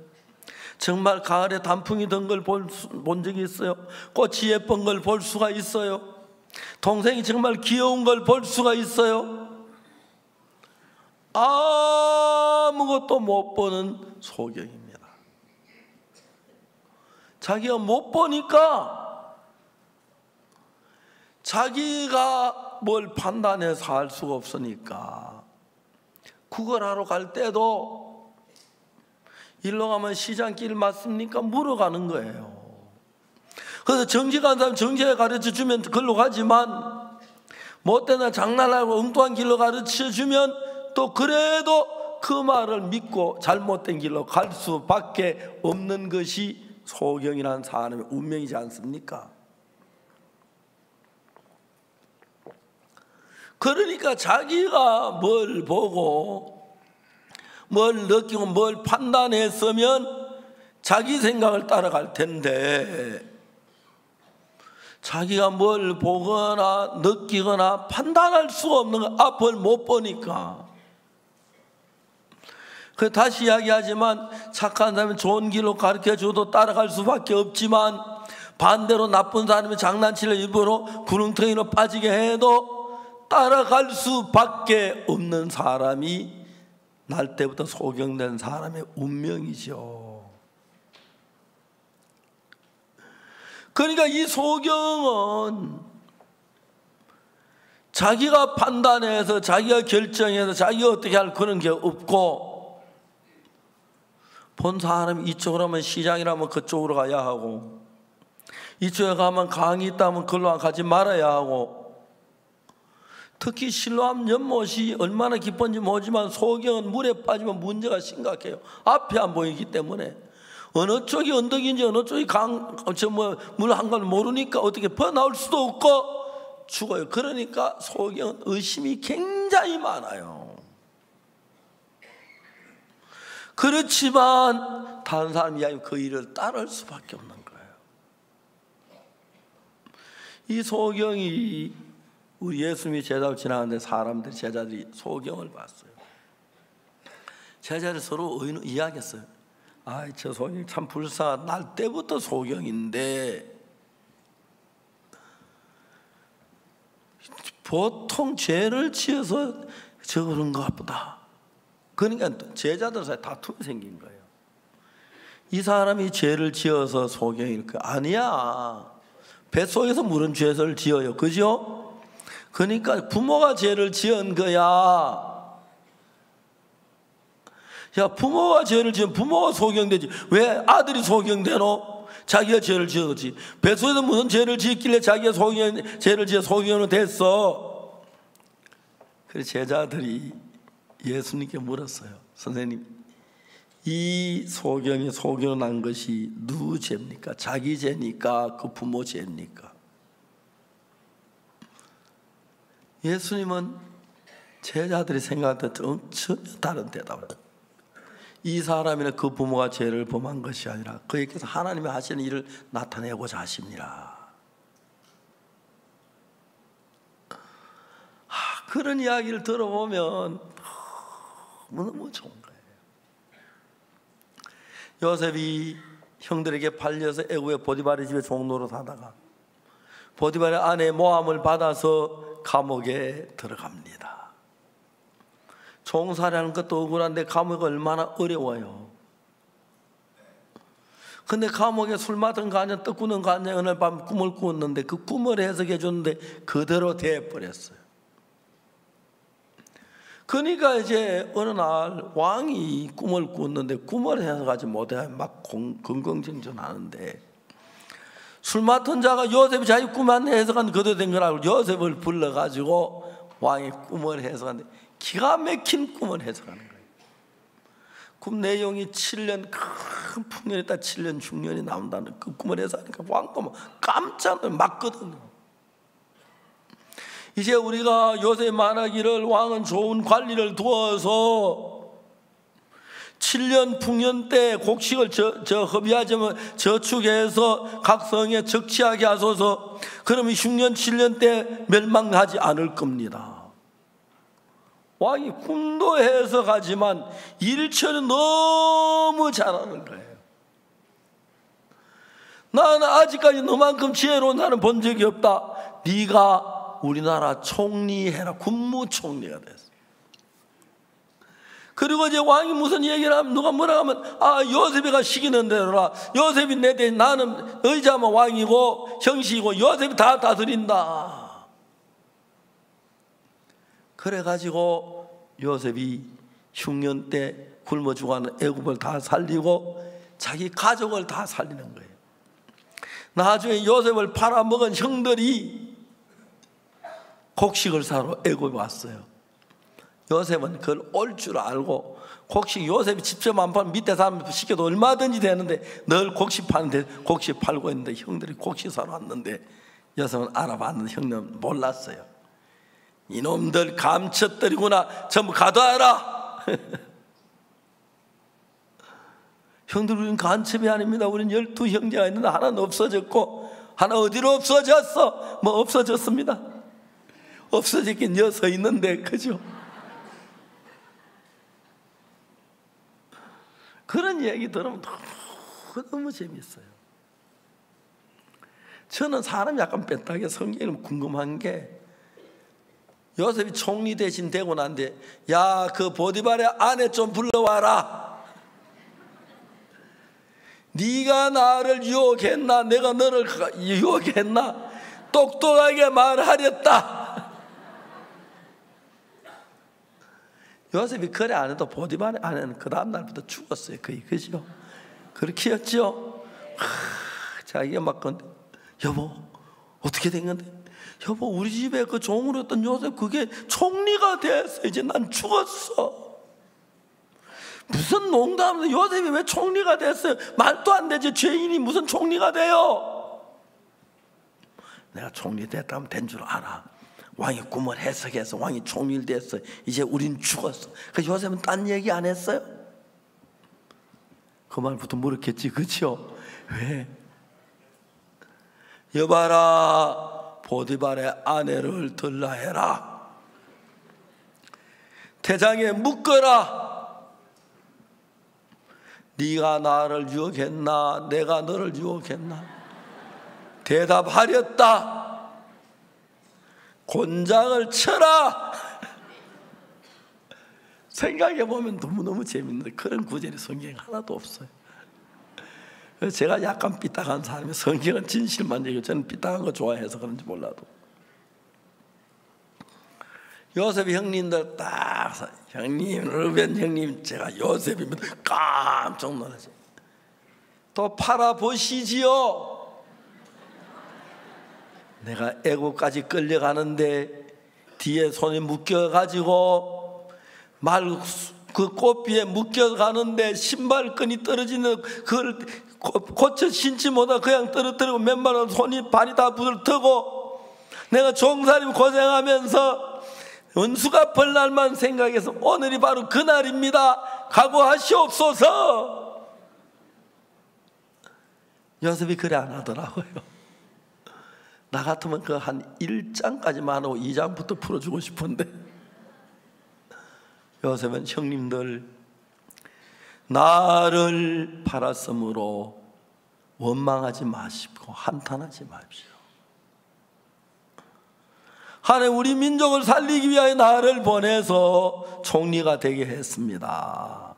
정말 가을에 단풍이 든 걸 본 적이 있어요. 꽃이 예쁜 걸 볼 수가 있어요. 동생이 정말 귀여운 걸 볼 수가 있어요. 아무것도 못 보는 소경입니다. 자기가 못 보니까 자기가 뭘 판단해서 알 수가 없으니까 구걸하러 갈 때도 일로 가면 시장길 맞습니까? 물어가는 거예요. 그래서 정지 간 사람 정지에 가르쳐 주면 그걸로 가지만 못되나 장난하고 엉뚱한 길로 가르쳐 주면 또 그래도 그 말을 믿고 잘못된 길로 갈 수밖에 없는 것이 소경이라는 사람의 운명이지 않습니까? 그러니까 자기가 뭘 보고 뭘 느끼고 뭘 판단했으면 자기 생각을 따라갈 텐데, 자기가 뭘 보거나 느끼거나 판단할 수가 없는 거, 앞을 못 보니까. 그 다시 이야기하지만 착한 사람은 좋은 길로 가르쳐줘도 따라갈 수밖에 없지만 반대로 나쁜 사람이 장난치려 일부러 구렁텅이로 빠지게 해도 따라갈 수밖에 없는 사람이 날 때부터 소경된 사람의 운명이죠. 그러니까 이 소경은 자기가 판단해서 자기가 결정해서 자기가 어떻게 할 그런 게 없고, 본 사람이 이쪽으로 하면 시장이라면 그쪽으로 가야 하고, 이쪽에 가면 강이 있다면 그걸로 가지 말아야 하고, 특히 실로암 연못이 얼마나 깊은지 모르지만 소경은 물에 빠지면 문제가 심각해요. 앞이 안 보이기 때문에 어느 쪽이 언덕인지 어느 쪽이 물 한 걸 모르니까 어떻게 퍼나올 수도 없고 죽어요. 그러니까 소경은 의심이 굉장히 많아요. 그렇지만 다른 사람 이야기 그 일을 따를 수밖에 없는 거예요. 이 소경이 우리 예수님이 제자를 지나가는데 사람들이 제자들이 소경을 봤어요. 제자들 서로 이야기했어요. 아이, 저 소경 참 불쌍하다. 날 때부터 소경인데 보통 죄를 지어서 저런가 보다. 그러니까 제자들 사이에 다툼이 생긴 거예요. 이 사람이 죄를 지어서 소경일 거 아니야. 뱃속에서 물은 죄를 지어요. 그죠? 그러니까 부모가 죄를 지은 거야. 야, 부모가 죄를 지으면 부모가 소경되지. 왜 아들이 소경되노? 자기가 죄를 지었지. 뱃속에서 무슨 죄를 지었길래 자기가 죄를 지어 소경으로 됐어. 그래서 제자들이 예수님께 물었어요. 선생님, 이 소경이 소경으로 난 것이 누구 죄입니까? 자기 죄입니까? 그 부모 죄입니까? 예수님은 제자들이 생각했던 전혀 다른 대답을 해요. 이 사람이나 그 부모가 죄를 범한 것이 아니라 그에게서 하나님이 하시는 일을 나타내고자 하십니다. 그런 이야기를 들어보면 너무 좋은 거예요. 요셉이 형들에게 팔려서 애굽의 보디발의 집에 종노릇 하다가 보디발의 아내 모함을 받아서 감옥에 들어갑니다. 종살이하는 것도 억울한데 감옥이 얼마나 어려워요. 근데 감옥에 술 맡은 간장, 떡 구는 간장 어느 밤 꿈을 꾸었는데 그 꿈을 해석해 줬는데 그대로 돼버렸어요. 그러니까 이제 어느 날 왕이 꿈을 꾸었는데 꿈을 해석하지 못해 막 긍긍정전하는데 술 맡은 자가 요셉이 자기 꿈을 해석한 그대로 된 거라고 요셉을 불러가지고 왕이 꿈을 해석하는데 기가 막힌 꿈을 해석하는 거예요. 꿈 내용이 7년 큰 풍년이 있다 7년 중년이 나온다는 그 꿈을 해석하니까 왕도 깜짝 맞거든요. 이제 우리가 요새 말하기를 왕은 좋은 관리를 두어서 7년 풍년 때 곡식을 허비하자면 저축해서 각 성에 적치하게 하소서. 그러면 6년 7년 때 멸망하지 않을 겁니다. 왕이 꿈도 해석하지만 일처는 너무 잘하는 거예요. 나는 아직까지 너만큼 지혜로운 사람 본 적이 없다. 네가 우리나라 총리해라. 국무총리가 됐어. 그리고 이제 왕이 무슨 얘기를 하면 누가 뭐라 하면 요셉이가 시키는 대로라. 요셉이 내 대신 나는 의자만 왕이고 형식이고 요셉이 다 다스린다. 그래가지고 요셉이 흉년 때 굶어 죽어가는 애굽을 다 살리고 자기 가족을 다 살리는 거예요. 나중에 요셉을 팔아먹은 형들이 곡식을 사러 애굽에 왔어요. 요셉은 그걸 올 줄 알고 곡식 요셉이 직접 안 팔면 밑에 사람 시켜도 얼마든지 되는데 늘 곡식 파는데 곡식 팔고 있는데 형들이 곡식 사러 왔는데 요셉은 알아봤는데 형들은 몰랐어요. 이놈들 감췄더리구나. 전부 가둬라. 형들 우리는 간첩이 아닙니다. 우리는 12형제가 있는데 하나는 없어졌고 하나 어디로 없어졌어? 뭐 없어졌습니다. 없어지긴 서 있는데, 그죠? 그런 얘기 들으면 너무 재밌어요. 저는 사람이 약간 뺐다게 성경을 궁금한 게, 요셉이 총리 대신 되고 난데, 야, 그 보디발의 아내 좀 불러와라. 네가 나를 유혹했나? 내가 너를 유혹했나? 똑똑하게 말하렸다. 요셉이 그래 안 해도 보디발의 아내는 그 다음 날부터 죽었어요. 거의, 그죠? 그렇게 했죠. 자기가 막 건데, 여보 어떻게 된 건데? 여보, 우리 집에 그 종으로 했던 요셉 그게 총리가 됐어. 이제 난 죽었어. 무슨 농담을, 요셉이 왜 총리가 됐어요? 말도 안 되지. 죄인이 무슨 총리가 돼요? 내가 총리 됐다면 된 줄 알아. 왕이 꿈을 해석해서 왕이 총리를 됐어. 이제 우린 죽었어. 그 요셉은 딴 얘기 안 했어요? 그 말부터 물었겠지, 그렇죠? 왜? 여봐라, 보디발의 아내를 들라 해라. 대장에 묶어라. 네가 나를 유혹했나? 내가 너를 유혹했나? 대답하렸다. 곤장을 쳐라. 생각해보면 너무너무 재밌는데 그런 구절이 성경에 하나도 없어요. 그래서 제가 약간 삐딱한 사람이, 성경은 진실만 얘기해요. 저는 삐딱한 거 좋아해서 그런지 몰라도. 요셉이 형님들 딱, 형님, 르벤 형님, 제가 요셉이면 깜짝 놀라죠. 또 팔아보시지요. 내가 애국까지 끌려가는데 뒤에 손이 묶여가지고 그 꽃비에 묶여가는데 신발끈이 떨어지는 그걸 고쳐 신지 못하고 그냥 떨어뜨리고 맨발로 손이 발이 다 부들뜨고 내가 종살이 고생하면서 은수가 벌 날만 생각해서 오늘이 바로 그날입니다. 각오하시옵소서. 요셉이 그래 안 하더라고요. 나 같으면 그 한 1장까지만 하고 2장부터 풀어주고 싶은데, 요셉은 형님들 나를 팔았으므로 원망하지 마시고 한탄하지 마십시오. 하나님 우리 민족을 살리기 위하여 나를 보내서 총리가 되게 했습니다.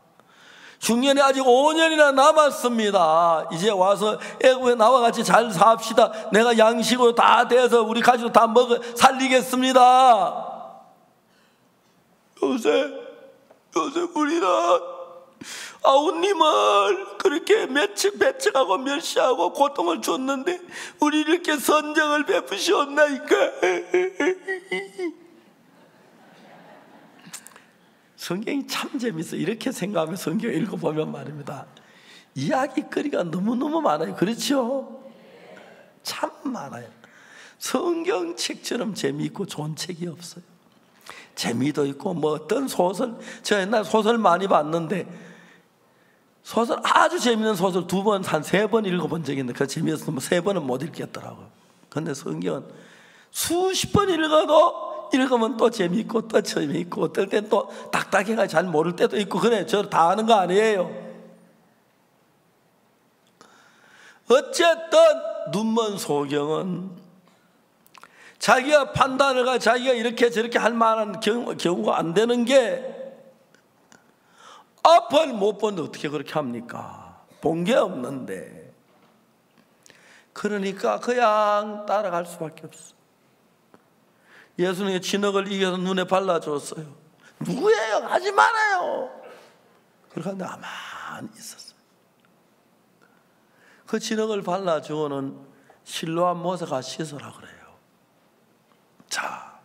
흉년이 아직 5년이나 남았습니다. 이제 와서 애국에 나와 같이 잘 삽시다. 내가 양식으로 다 돼서 우리 가지고 다 먹어 살리겠습니다. 요셉 우리는 아우님을 그렇게 배척하고 멸시하고 고통을 줬는데 우리 이렇게 선정을 베푸시었나이까. 성경이 참 재밌어. 이렇게 생각하면 성경 읽어보면 말입니다. 이야기거리가 너무너무 많아요. 그렇죠? 참 많아요. 성경책처럼 재미있고 좋은 책이 없어요. 재미도 있고 뭐 어떤 소설, 제가 옛날 소설 많이 봤는데 소설 아주 재미있는 소설 2번, 한 3번 읽어본 적이 있는데 그 재미있어서 뭐 3번은 못 읽겠더라고요. 그런데 성경은 수십 번 읽으면 또 재미있고 또 재미있고 어떨 땐 또 딱딱해가 잘 모를 때도 있고 그래. 저 다 아는 거 아니에요. 어쨌든 눈먼 소경은 자기가 판단을 가 자기가 이렇게 저렇게 할 만한 경우가 안 되는 게 앞을 못 보는데 어떻게 그렇게 합니까? 본 게 없는데. 그러니까 그냥 따라갈 수밖에 없어. 예수님의 진흙을 이겨서 눈에 발라줬어요. 누구예요? 하지 말아요. 그런데 가만히 있었어요. 그 진흙을 발라주고는 실로암 못에 가 씻으라 그래요. 자,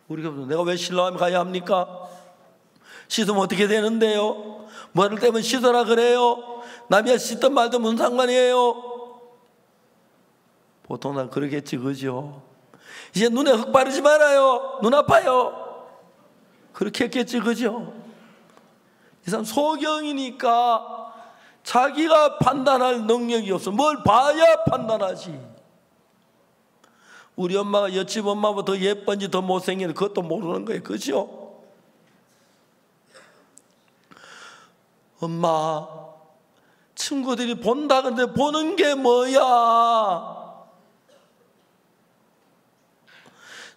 우리가 내가 왜 실로암에 가야 합니까? 씻으면 어떻게 되는데요? 뭐를 때문에 씻으라 그래요? 남이야 씻든 말든 무슨 상관이에요? 보통 난 그러겠지, 그죠? 이제 눈에 흙 바르지 말아요. 눈 아파요. 그렇게 했겠지, 그죠? 이 사람 소경이니까 자기가 판단할 능력이 없어. 뭘 봐야 판단하지. 우리 엄마가 옆집 엄마보다 더 예쁜지 더 못생긴지 그것도 모르는 거예요. 그죠? 엄마, 친구들이 본다 근데 보는 게 뭐야?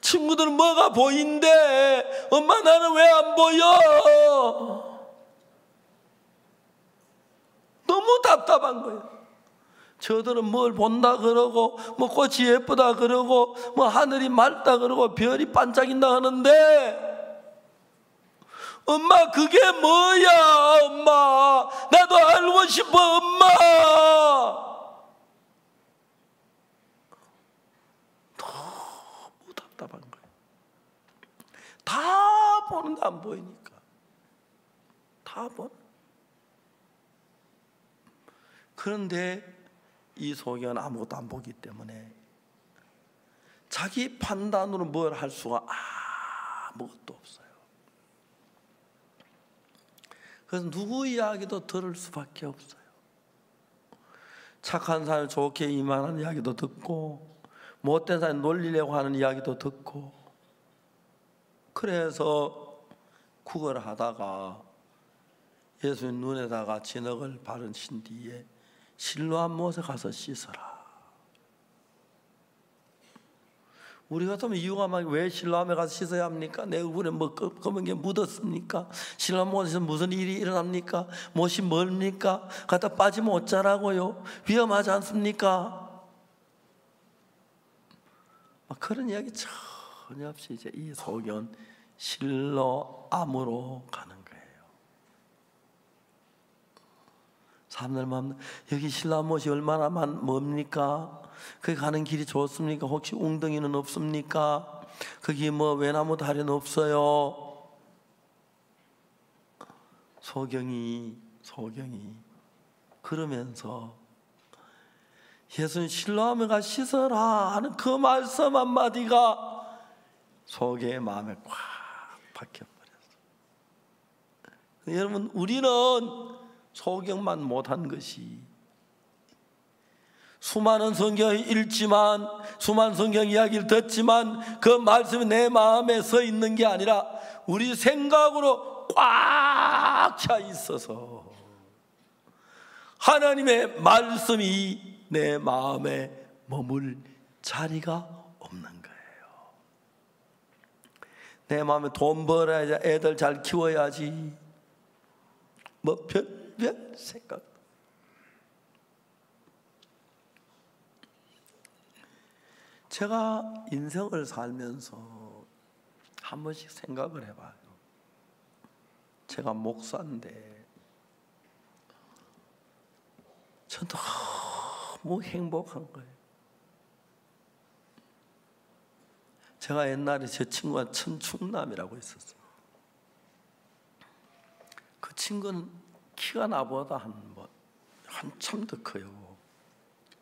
친구들은 뭐가 보인대? 엄마, 나는 왜 안 보여? 너무 답답한 거예요. 저들은 뭘 본다 그러고 뭐 꽃이 예쁘다 그러고 뭐 하늘이 맑다 그러고 별이 반짝인다 하는데, 엄마 그게 뭐야? 엄마, 나도 알고 싶어. 엄마, 너무 답답한 거예요. 다 보는데 안 보이니까. 다 보는. 그런데 이 소경은 아무것도 안 보기 때문에 자기 판단으로 뭘 할 수가 아무것도 없어요. 그래서 누구 이야기도 들을 수밖에 없어요. 착한 사람 좋게 임하는 이야기도 듣고, 못된 사람 놀리려고 하는 이야기도 듣고, 그래서 구걸을 하다가 예수님 눈에다가 진흙을 바르신 뒤에 실로암 못에 가서 씻어라. 우리 같으면 이유가 막 왜 실로암에 가서 씻어야 합니까? 내 얼굴에 뭐 검은 게 묻었습니까? 실로암 못에서 무슨 일이 일어납니까? 못이 뭡니까? 갖다 빠지면 어쩌라고요? 위험하지 않습니까? 막 그런 이야기 전혀 없이 이제 이 소견 실로암으로 가는 거예요. 사람들 마음, 여기 실로암 못이 얼마나 뭡니까? 거기 가는 길이 좋습니까? 혹시 웅덩이는 없습니까? 거기 뭐 외나무 다리는 없어요? 소경이 그러면서 예수님 실로암에 가 씻어라 하는 그 말씀 한마디가 소경의 마음에 꽉 박혀버렸어요. 여러분, 우리는 소경만 못한 것이, 수많은 성경 읽지만, 수많은 성경 이야기를 듣지만 그 말씀이 내 마음에 서 있는 게 아니라 우리 생각으로 꽉 차 있어서 하나님의 말씀이 내 마음에 머물 자리가 없는 거예요. 내 마음에 돈 벌어야지, 애들 잘 키워야지, 뭐 별별 생각. 제가 인생을 살면서 한 번씩 생각을 해봐요. 제가 목사인데 전 너무 행복한 거예요. 제가 옛날에 제 친구가 천충남이라고 있었어요. 그 친구는 키가 나보다 한참 더 커요.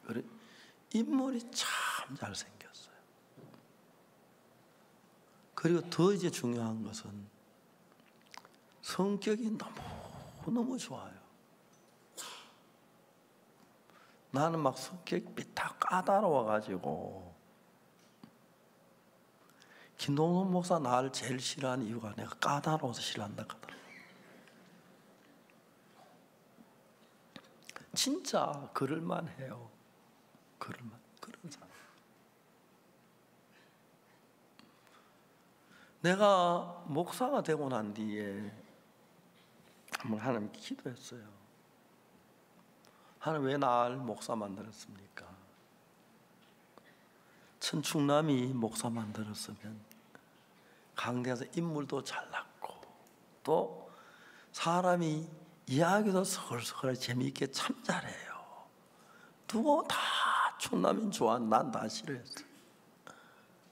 그래, 인물이 참 잘생겼어요. 그리고 더 이제 중요한 것은 성격이 너무 좋아요. 나는 막 성격이 삐딱 까다로워가지고, 김동선 목사 나를 제일 싫어하는 이유가 내가 까다로워서 싫어한다 하더라고요. 진짜 그럴만 해요. 그런 사람. 내가 목사가 되고 난 뒤에 한번 하나님 기도했어요. 하나님, 왜 나를 목사 만들었습니까? 천충남이 목사 만들었으면 강대에서 인물도 잘났고 또 사람이 이야기도 서글서글 재미있게 참 잘해요. 누구 다 충남인 좋아, 난 다 싫어했어.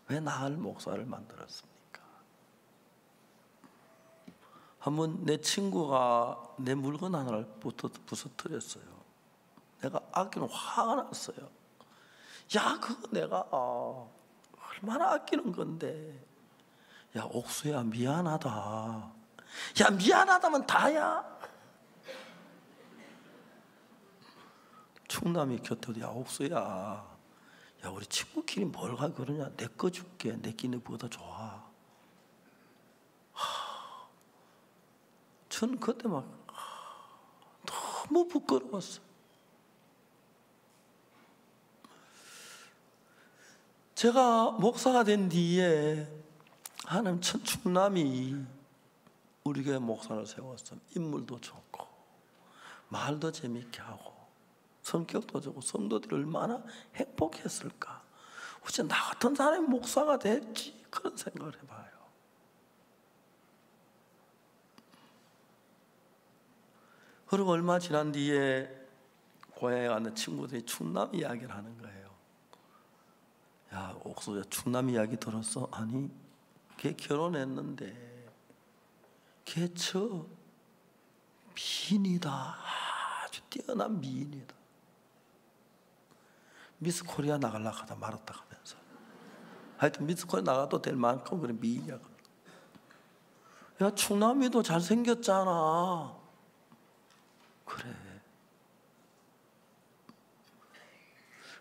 왜 나를 목사를 만들었습니까? 한번 내 친구가 내 물건 하나를 부서뜨렸어요. 내가 아끼는 화가 났어요. 야, 그거 내가 얼마나 아끼는 건데. 야, 옥수야, 미안하다. 야, 미안하다면 다야. 충남이 곁에, 야, 옥수야, 야, 야, 우리 친구끼리 뭘 가 그러냐? 내 거 줄게. 내 끼니 보다 좋아. 전 그때 막 너무 부끄러웠어요. 제가 목사가 된 뒤에 하나님 천충남이 우리 교회 목사를 세웠어. 인물도 좋고 말도 재밌게 하고 성격도 좋고 성도들이 얼마나 행복했을까. 어째 나 같은 사람이 목사가 됐지, 그런 생각을 해봐요. 그리고 얼마 지난 뒤에 고향에 가는 친구들이 충남 이야기를 하는 거예요. 야, 옥수야, 충남 이야기 들었어? 아니, 걔 결혼했는데 걔 저 미인이다. 아주 뛰어난 미인이다. 미스 코리아 나가려고 하다 말았다 하면서. 하여튼 미스 코리아 나가도 될 만큼 그런 미인이야. 야, 충남이도 잘생겼잖아. 그래.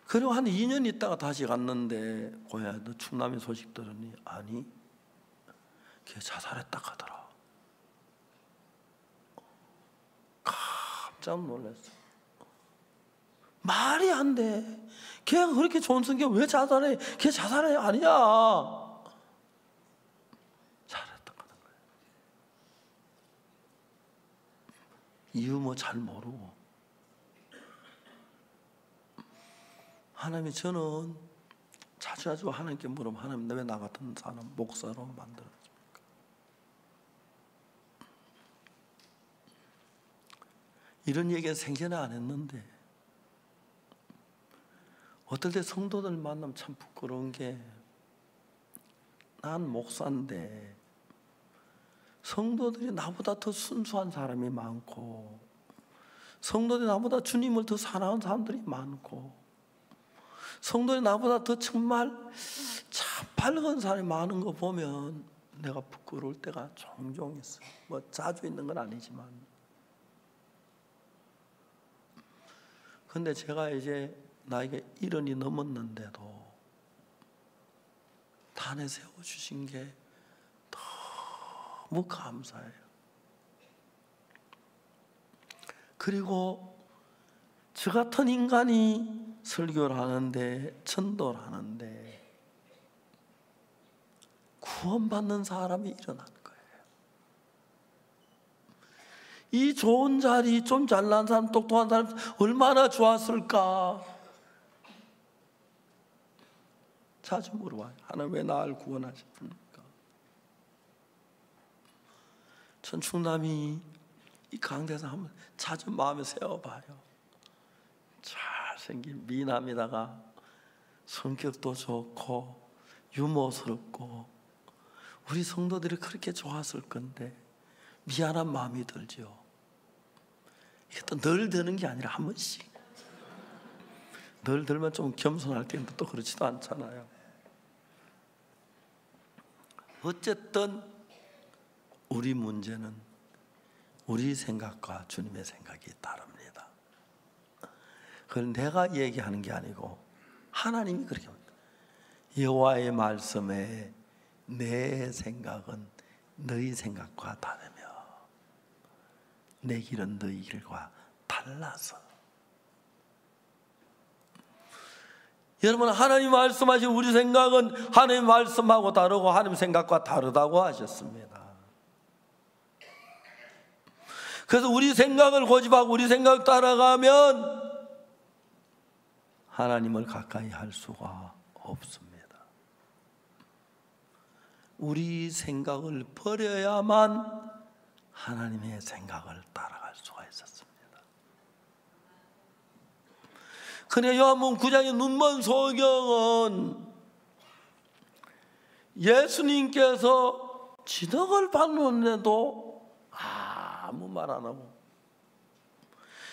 그리고 한 2년 있다가 다시 갔는데 고향에 너 충남이 소식 들으니? 아니, 걔 자살했다 하더라. 깜짝 놀랐어. 말이 안 돼. 걔가 그렇게 좋은 성격 왜 자살해? 걔 자살이 아니야. 잘했다 하는 거예요. 이유 뭐 잘 모르고. 하나님이, 저는 자주 하나님께 물으면 하나님, 왜 나 같은 사람 목사로 만들었습니까? 이런 얘기는 생전에 안 했는데 어떨 때 성도들 만나면 참 부끄러운 게, 난 목사인데 성도들이 나보다 더 순수한 사람이 많고 성도들이 나보다 주님을 더 사랑하는 사람들이 많고 성도들이 나보다 더 정말 참 밝은 사람이 많은 거 보면 내가 부끄러울 때가 종종 있어요. 뭐 자주 있는 건 아니지만. 근데 제가 이제 나이가 70이 넘었는데도 단에 세워주신 게 너무 감사해요. 그리고 저 같은 인간이 설교를 하는데, 전도를 하는데 구원받는 사람이 일어난 거예요. 이 좋은 자리, 좀 잘난 사람, 똑똑한 사람 얼마나 좋았을까. 자주 물어봐요. 하나님, 왜 나를 구원하셨습니까? 전 충남이 이 강대에서 한번 자주 마음에 세워봐요. 잘생긴 미남이다가 성격도 좋고 유머스럽고 우리 성도들이 그렇게 좋았을 건데 미안한 마음이 들죠. 이게 또 늘 드는 게 아니라 한 번씩. 늘 들면 좀 겸손할 텐데 또 그렇지도 않잖아요. 어쨌든 우리 문제는 우리 생각과 주님의 생각이 다릅니다. 그걸 내가 얘기하는 게 아니고 하나님이 그렇게 합니다. 여호와의 말씀에 내 생각은 너희 생각과 다르며 내 길은 너희 길과 달라서. 여러분, 하나님 말씀하신 우리 생각은 하나님 말씀하고 다르고 하나님 생각과 다르다고 하셨습니다. 그래서 우리 생각을 고집하고 우리 생각 따라가면 하나님을 가까이 할 수가 없습니다. 우리 생각을 버려야만 하나님의 생각을 따라갈 수가 있었습니다. 그래, 요한복음 9장의 눈먼 소경은 예수님께서 지덕을 받는데도 아무 말 안 하고,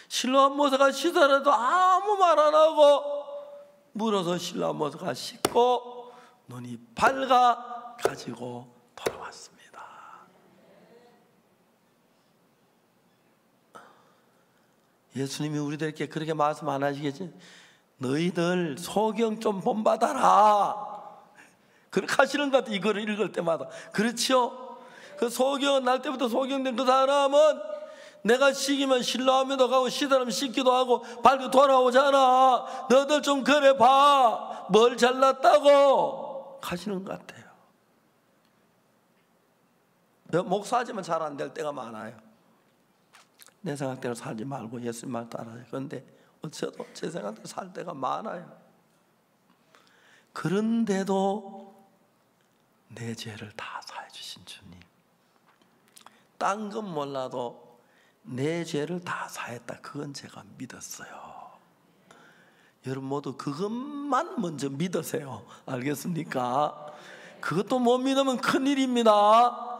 실로암 모세가 씻으라도 아무 말 안 하고 물어서 실로암 모세가 씻고 눈이 밝아 가지고 돌아왔습니다. 예수님이 우리들에게 그렇게 말씀 안 하시겠지? 너희들 소경 좀 본받아라. 그렇게 하시는 것 같아요. 이거를 읽을 때마다. 그렇죠? 그 소경, 날 때부터 소경된 그 사람은 내가 시키면 신라하면도 가고 시들하면 씻기도 하고 밝게 돌아오잖아. 너희들 좀 그래 봐. 뭘 잘났다고 하시는 것 같아요. 목사지만 잘 안 될 때가 많아요. 내 생각대로 살지 말고 예수님 말 따라요. 그런데 저도 제 생각대로 살 때가 많아요. 그런데도 내 죄를 다 사해 주신 주님, 딴 건 몰라도 내 죄를 다 사했다, 그건 제가 믿었어요. 여러분 모두 그것만 먼저 믿으세요. 알겠습니까? 그것도 못 믿으면 큰일입니다.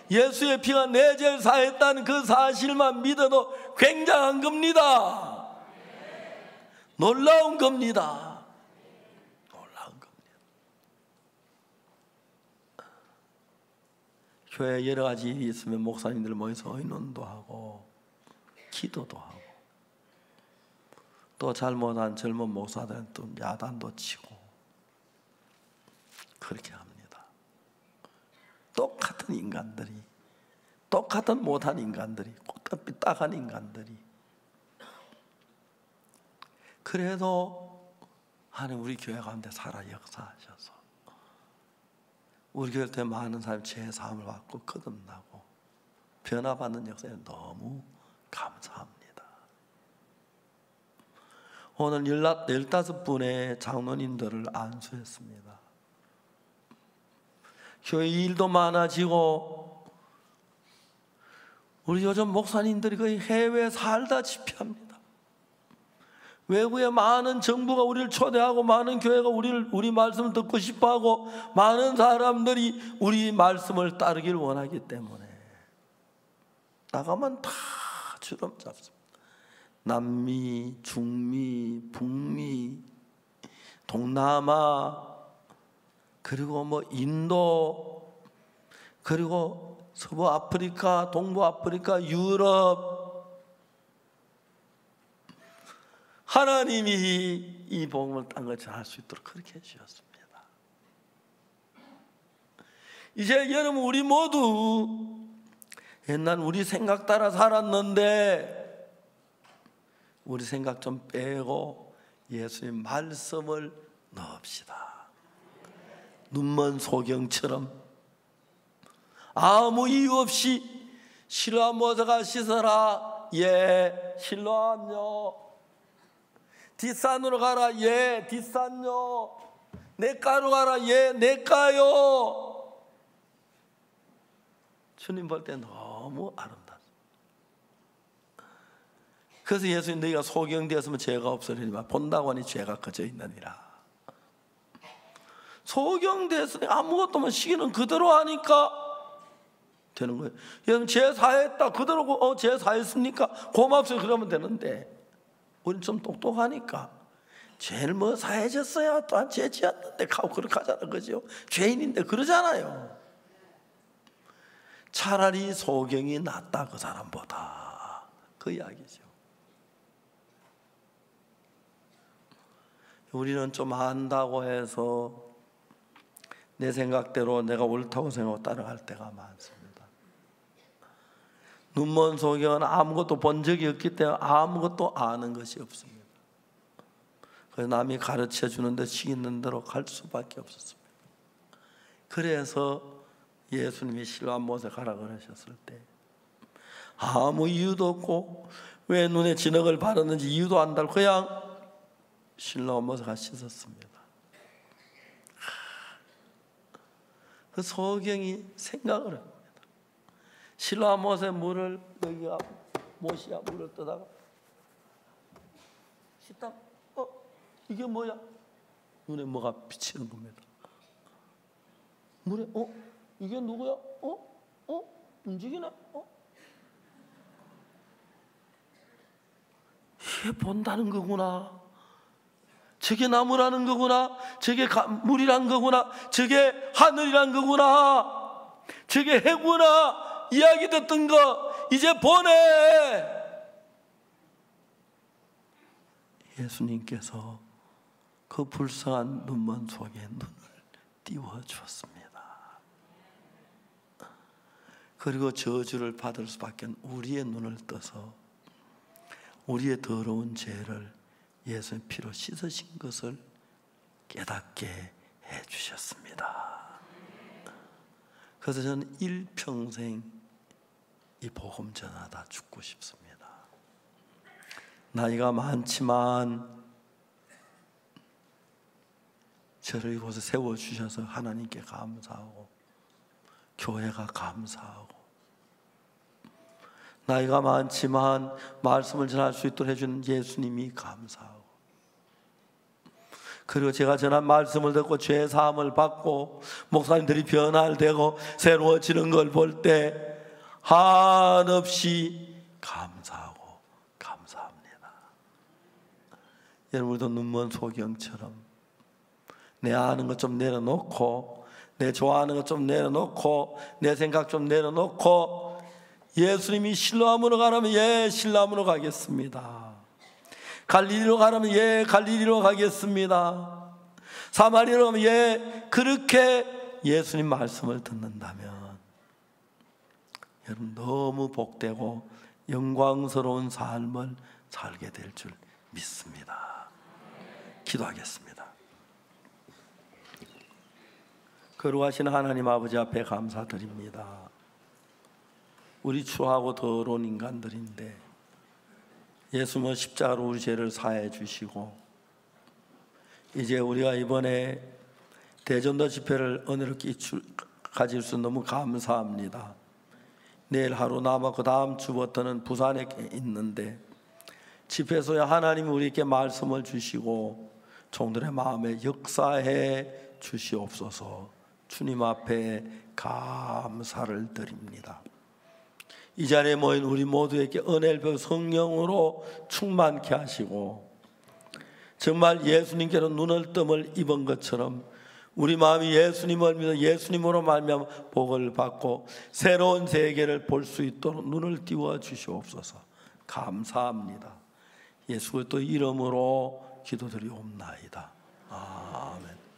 예수의 피가 내 죄를 사했다는 그 사실만 믿어도 굉장한 겁니다. 놀라운 겁니다. 놀라운 겁니다. 교회에 여러 가지 일이 있으면 목사님들 모여서 의논도 하고 기도도 하고, 또 잘못한 젊은 목사들은 또 야단도 치고 그렇게 합니다. 똑같은 인간들이, 똑같은 못한 인간들이, 꽃다피 딱한 인간들이, 그래도 하나님 우리 교회 가운데 살아 역사하셔서 우리 교회 때 많은 사람이 죄 사함을 받고 거듭나고 변화받는 역사에 너무 감사합니다. 오늘 15분의 장로님들을 안수했습니다. 교회 일도 많아지고 우리 요즘 목사님들이 거의 해외에 살다시피 합니다. 외국에 많은 정부가 우리를 초대하고 많은 교회가 우리 말씀을 듣고 싶어하고 많은 사람들이 우리 말씀을 따르길 원하기 때문에 나가면 다 주름 잡습니다. 남미, 중미, 북미, 동남아, 그리고 인도, 그리고 서부 아프리카, 동부 아프리카, 유럽, 하나님이 이 복음을 땅을 전할 수 있도록 그렇게 해주셨습니다. 이제 여러분 우리 모두 옛날 우리 생각 따라 살았는데 우리 생각 좀 빼고 예수님 말씀을 넣읍시다. 눈먼 소경처럼 아무 이유 없이 실로암 모세가 씻어라. 예, 실로암요. 뒷산으로 가라. 예, 뒷산요. 냇가로 가라. 예, 냇가요. 주님 볼 때 너무 아름답습니다. 그래서 예수님 너희가 소경되었으면 죄가 없으리니만 본다고 하니 죄가 거저 있느니라. 소경되었으니 아무것도 없는 시기는 그대로 하니까 되는 거예요. 여러분 죄 사했다 그대로 죄 사했습니까? 고맙습니다 그러면 되는데 우리는 좀 똑똑하니까 죄를 뭐 사해졌어요? 또한 죄 지었는데 하고 그렇게 하잖아요. 그죠? 죄인인데 그러잖아요. 차라리 소경이 낫다 그 사람보다, 그 이야기죠. 우리는 좀 안다고 해서 내 생각대로 내가 옳다고 생각하고 따라갈 때가 많습니다. 눈먼 소경은 아무것도 본 적이 없기 때문에 아무것도 아는 것이 없습니다. 그래서 남이 가르쳐 주는데 시키는 대로 갈 수밖에 없었습니다. 그래서 예수님이 실로암 모세 가라 그러셨을 때 아무 이유도 없고 왜 눈에 진흙을 바르는지 이유도 안 달고 그냥 실로암 모세가 씻었습니다. 그 소경이 생각을 합니다. 실로암 모세 물을 여기가 못이야 물을 떠다가 씻다 이게 뭐야? 눈에 뭐가 비치는 겁니다. 물에 이게 누구야? 움직이네? 이게 본다는 거구나. 저게 나무라는 거구나. 저게 물이란 거구나. 저게 하늘이란 거구나. 저게 해구나. 이야기 듣던 거 이제 보내. 예수님께서 그 불쌍한 눈먼 속에 눈을 띄워주었습니다. 그리고 저주를 받을 수밖에 없는 우리의 눈을 떠서 우리의 더러운 죄를 예수의 피로 씻으신 것을 깨닫게 해주셨습니다. 그래서 저는 일평생 이 복음 전하다 죽고 싶습니다. 나이가 많지만 저를 이곳에 세워주셔서 하나님께 감사하고 교회가 감사하고, 나이가 많지만 말씀을 전할 수 있도록 해준 예수님이 감사하고, 그리고 제가 전한 말씀을 듣고 죄 사함을 받고 목사님들이 변화되고 새로워지는 걸 볼 때 한없이 감사하고 감사합니다. 여러분도 눈먼 소경처럼 내 아는 것 좀 내려놓고, 내 좋아하는 것 좀 내려놓고, 내 생각 좀 내려놓고, 예수님이 실로암으로 가라면 예 실로암으로 가겠습니다. 갈릴리로 가라면 예 갈릴리로 가겠습니다. 사마리아로 가면 예, 그렇게 예수님 말씀을 듣는다면 여러분 너무 복되고 영광스러운 삶을 살게 될 줄 믿습니다. 기도하겠습니다. 거룩하신 하나님 아버지 앞에 감사드립니다. 우리 추하고 더러운 인간들인데 예수님은 십자가로 우리 죄를 사해 주시고, 이제 우리가 이번에 대전도 집회를 은혜롭게 가질 수 너무 감사합니다. 내일 하루 남아 그 다음 주부터는 부산에 있는데 집회소에 하나님이 우리에게 말씀을 주시고 종들의 마음에 역사해 주시옵소서. 주님 앞에 감사를 드립니다. 이 자리에 모인 우리 모두에게 은혜를 베어 성령으로 충만케 하시고, 정말 예수님께로 눈을 뜸을 입은 것처럼 우리 마음이 예수님을 믿어 예수님으로 말미암아 복을 받고 새로운 세계를 볼 수 있도록 눈을 띄워 주시옵소서. 감사합니다. 예수 그리스도 이름으로 기도드리옵나이다. 아멘.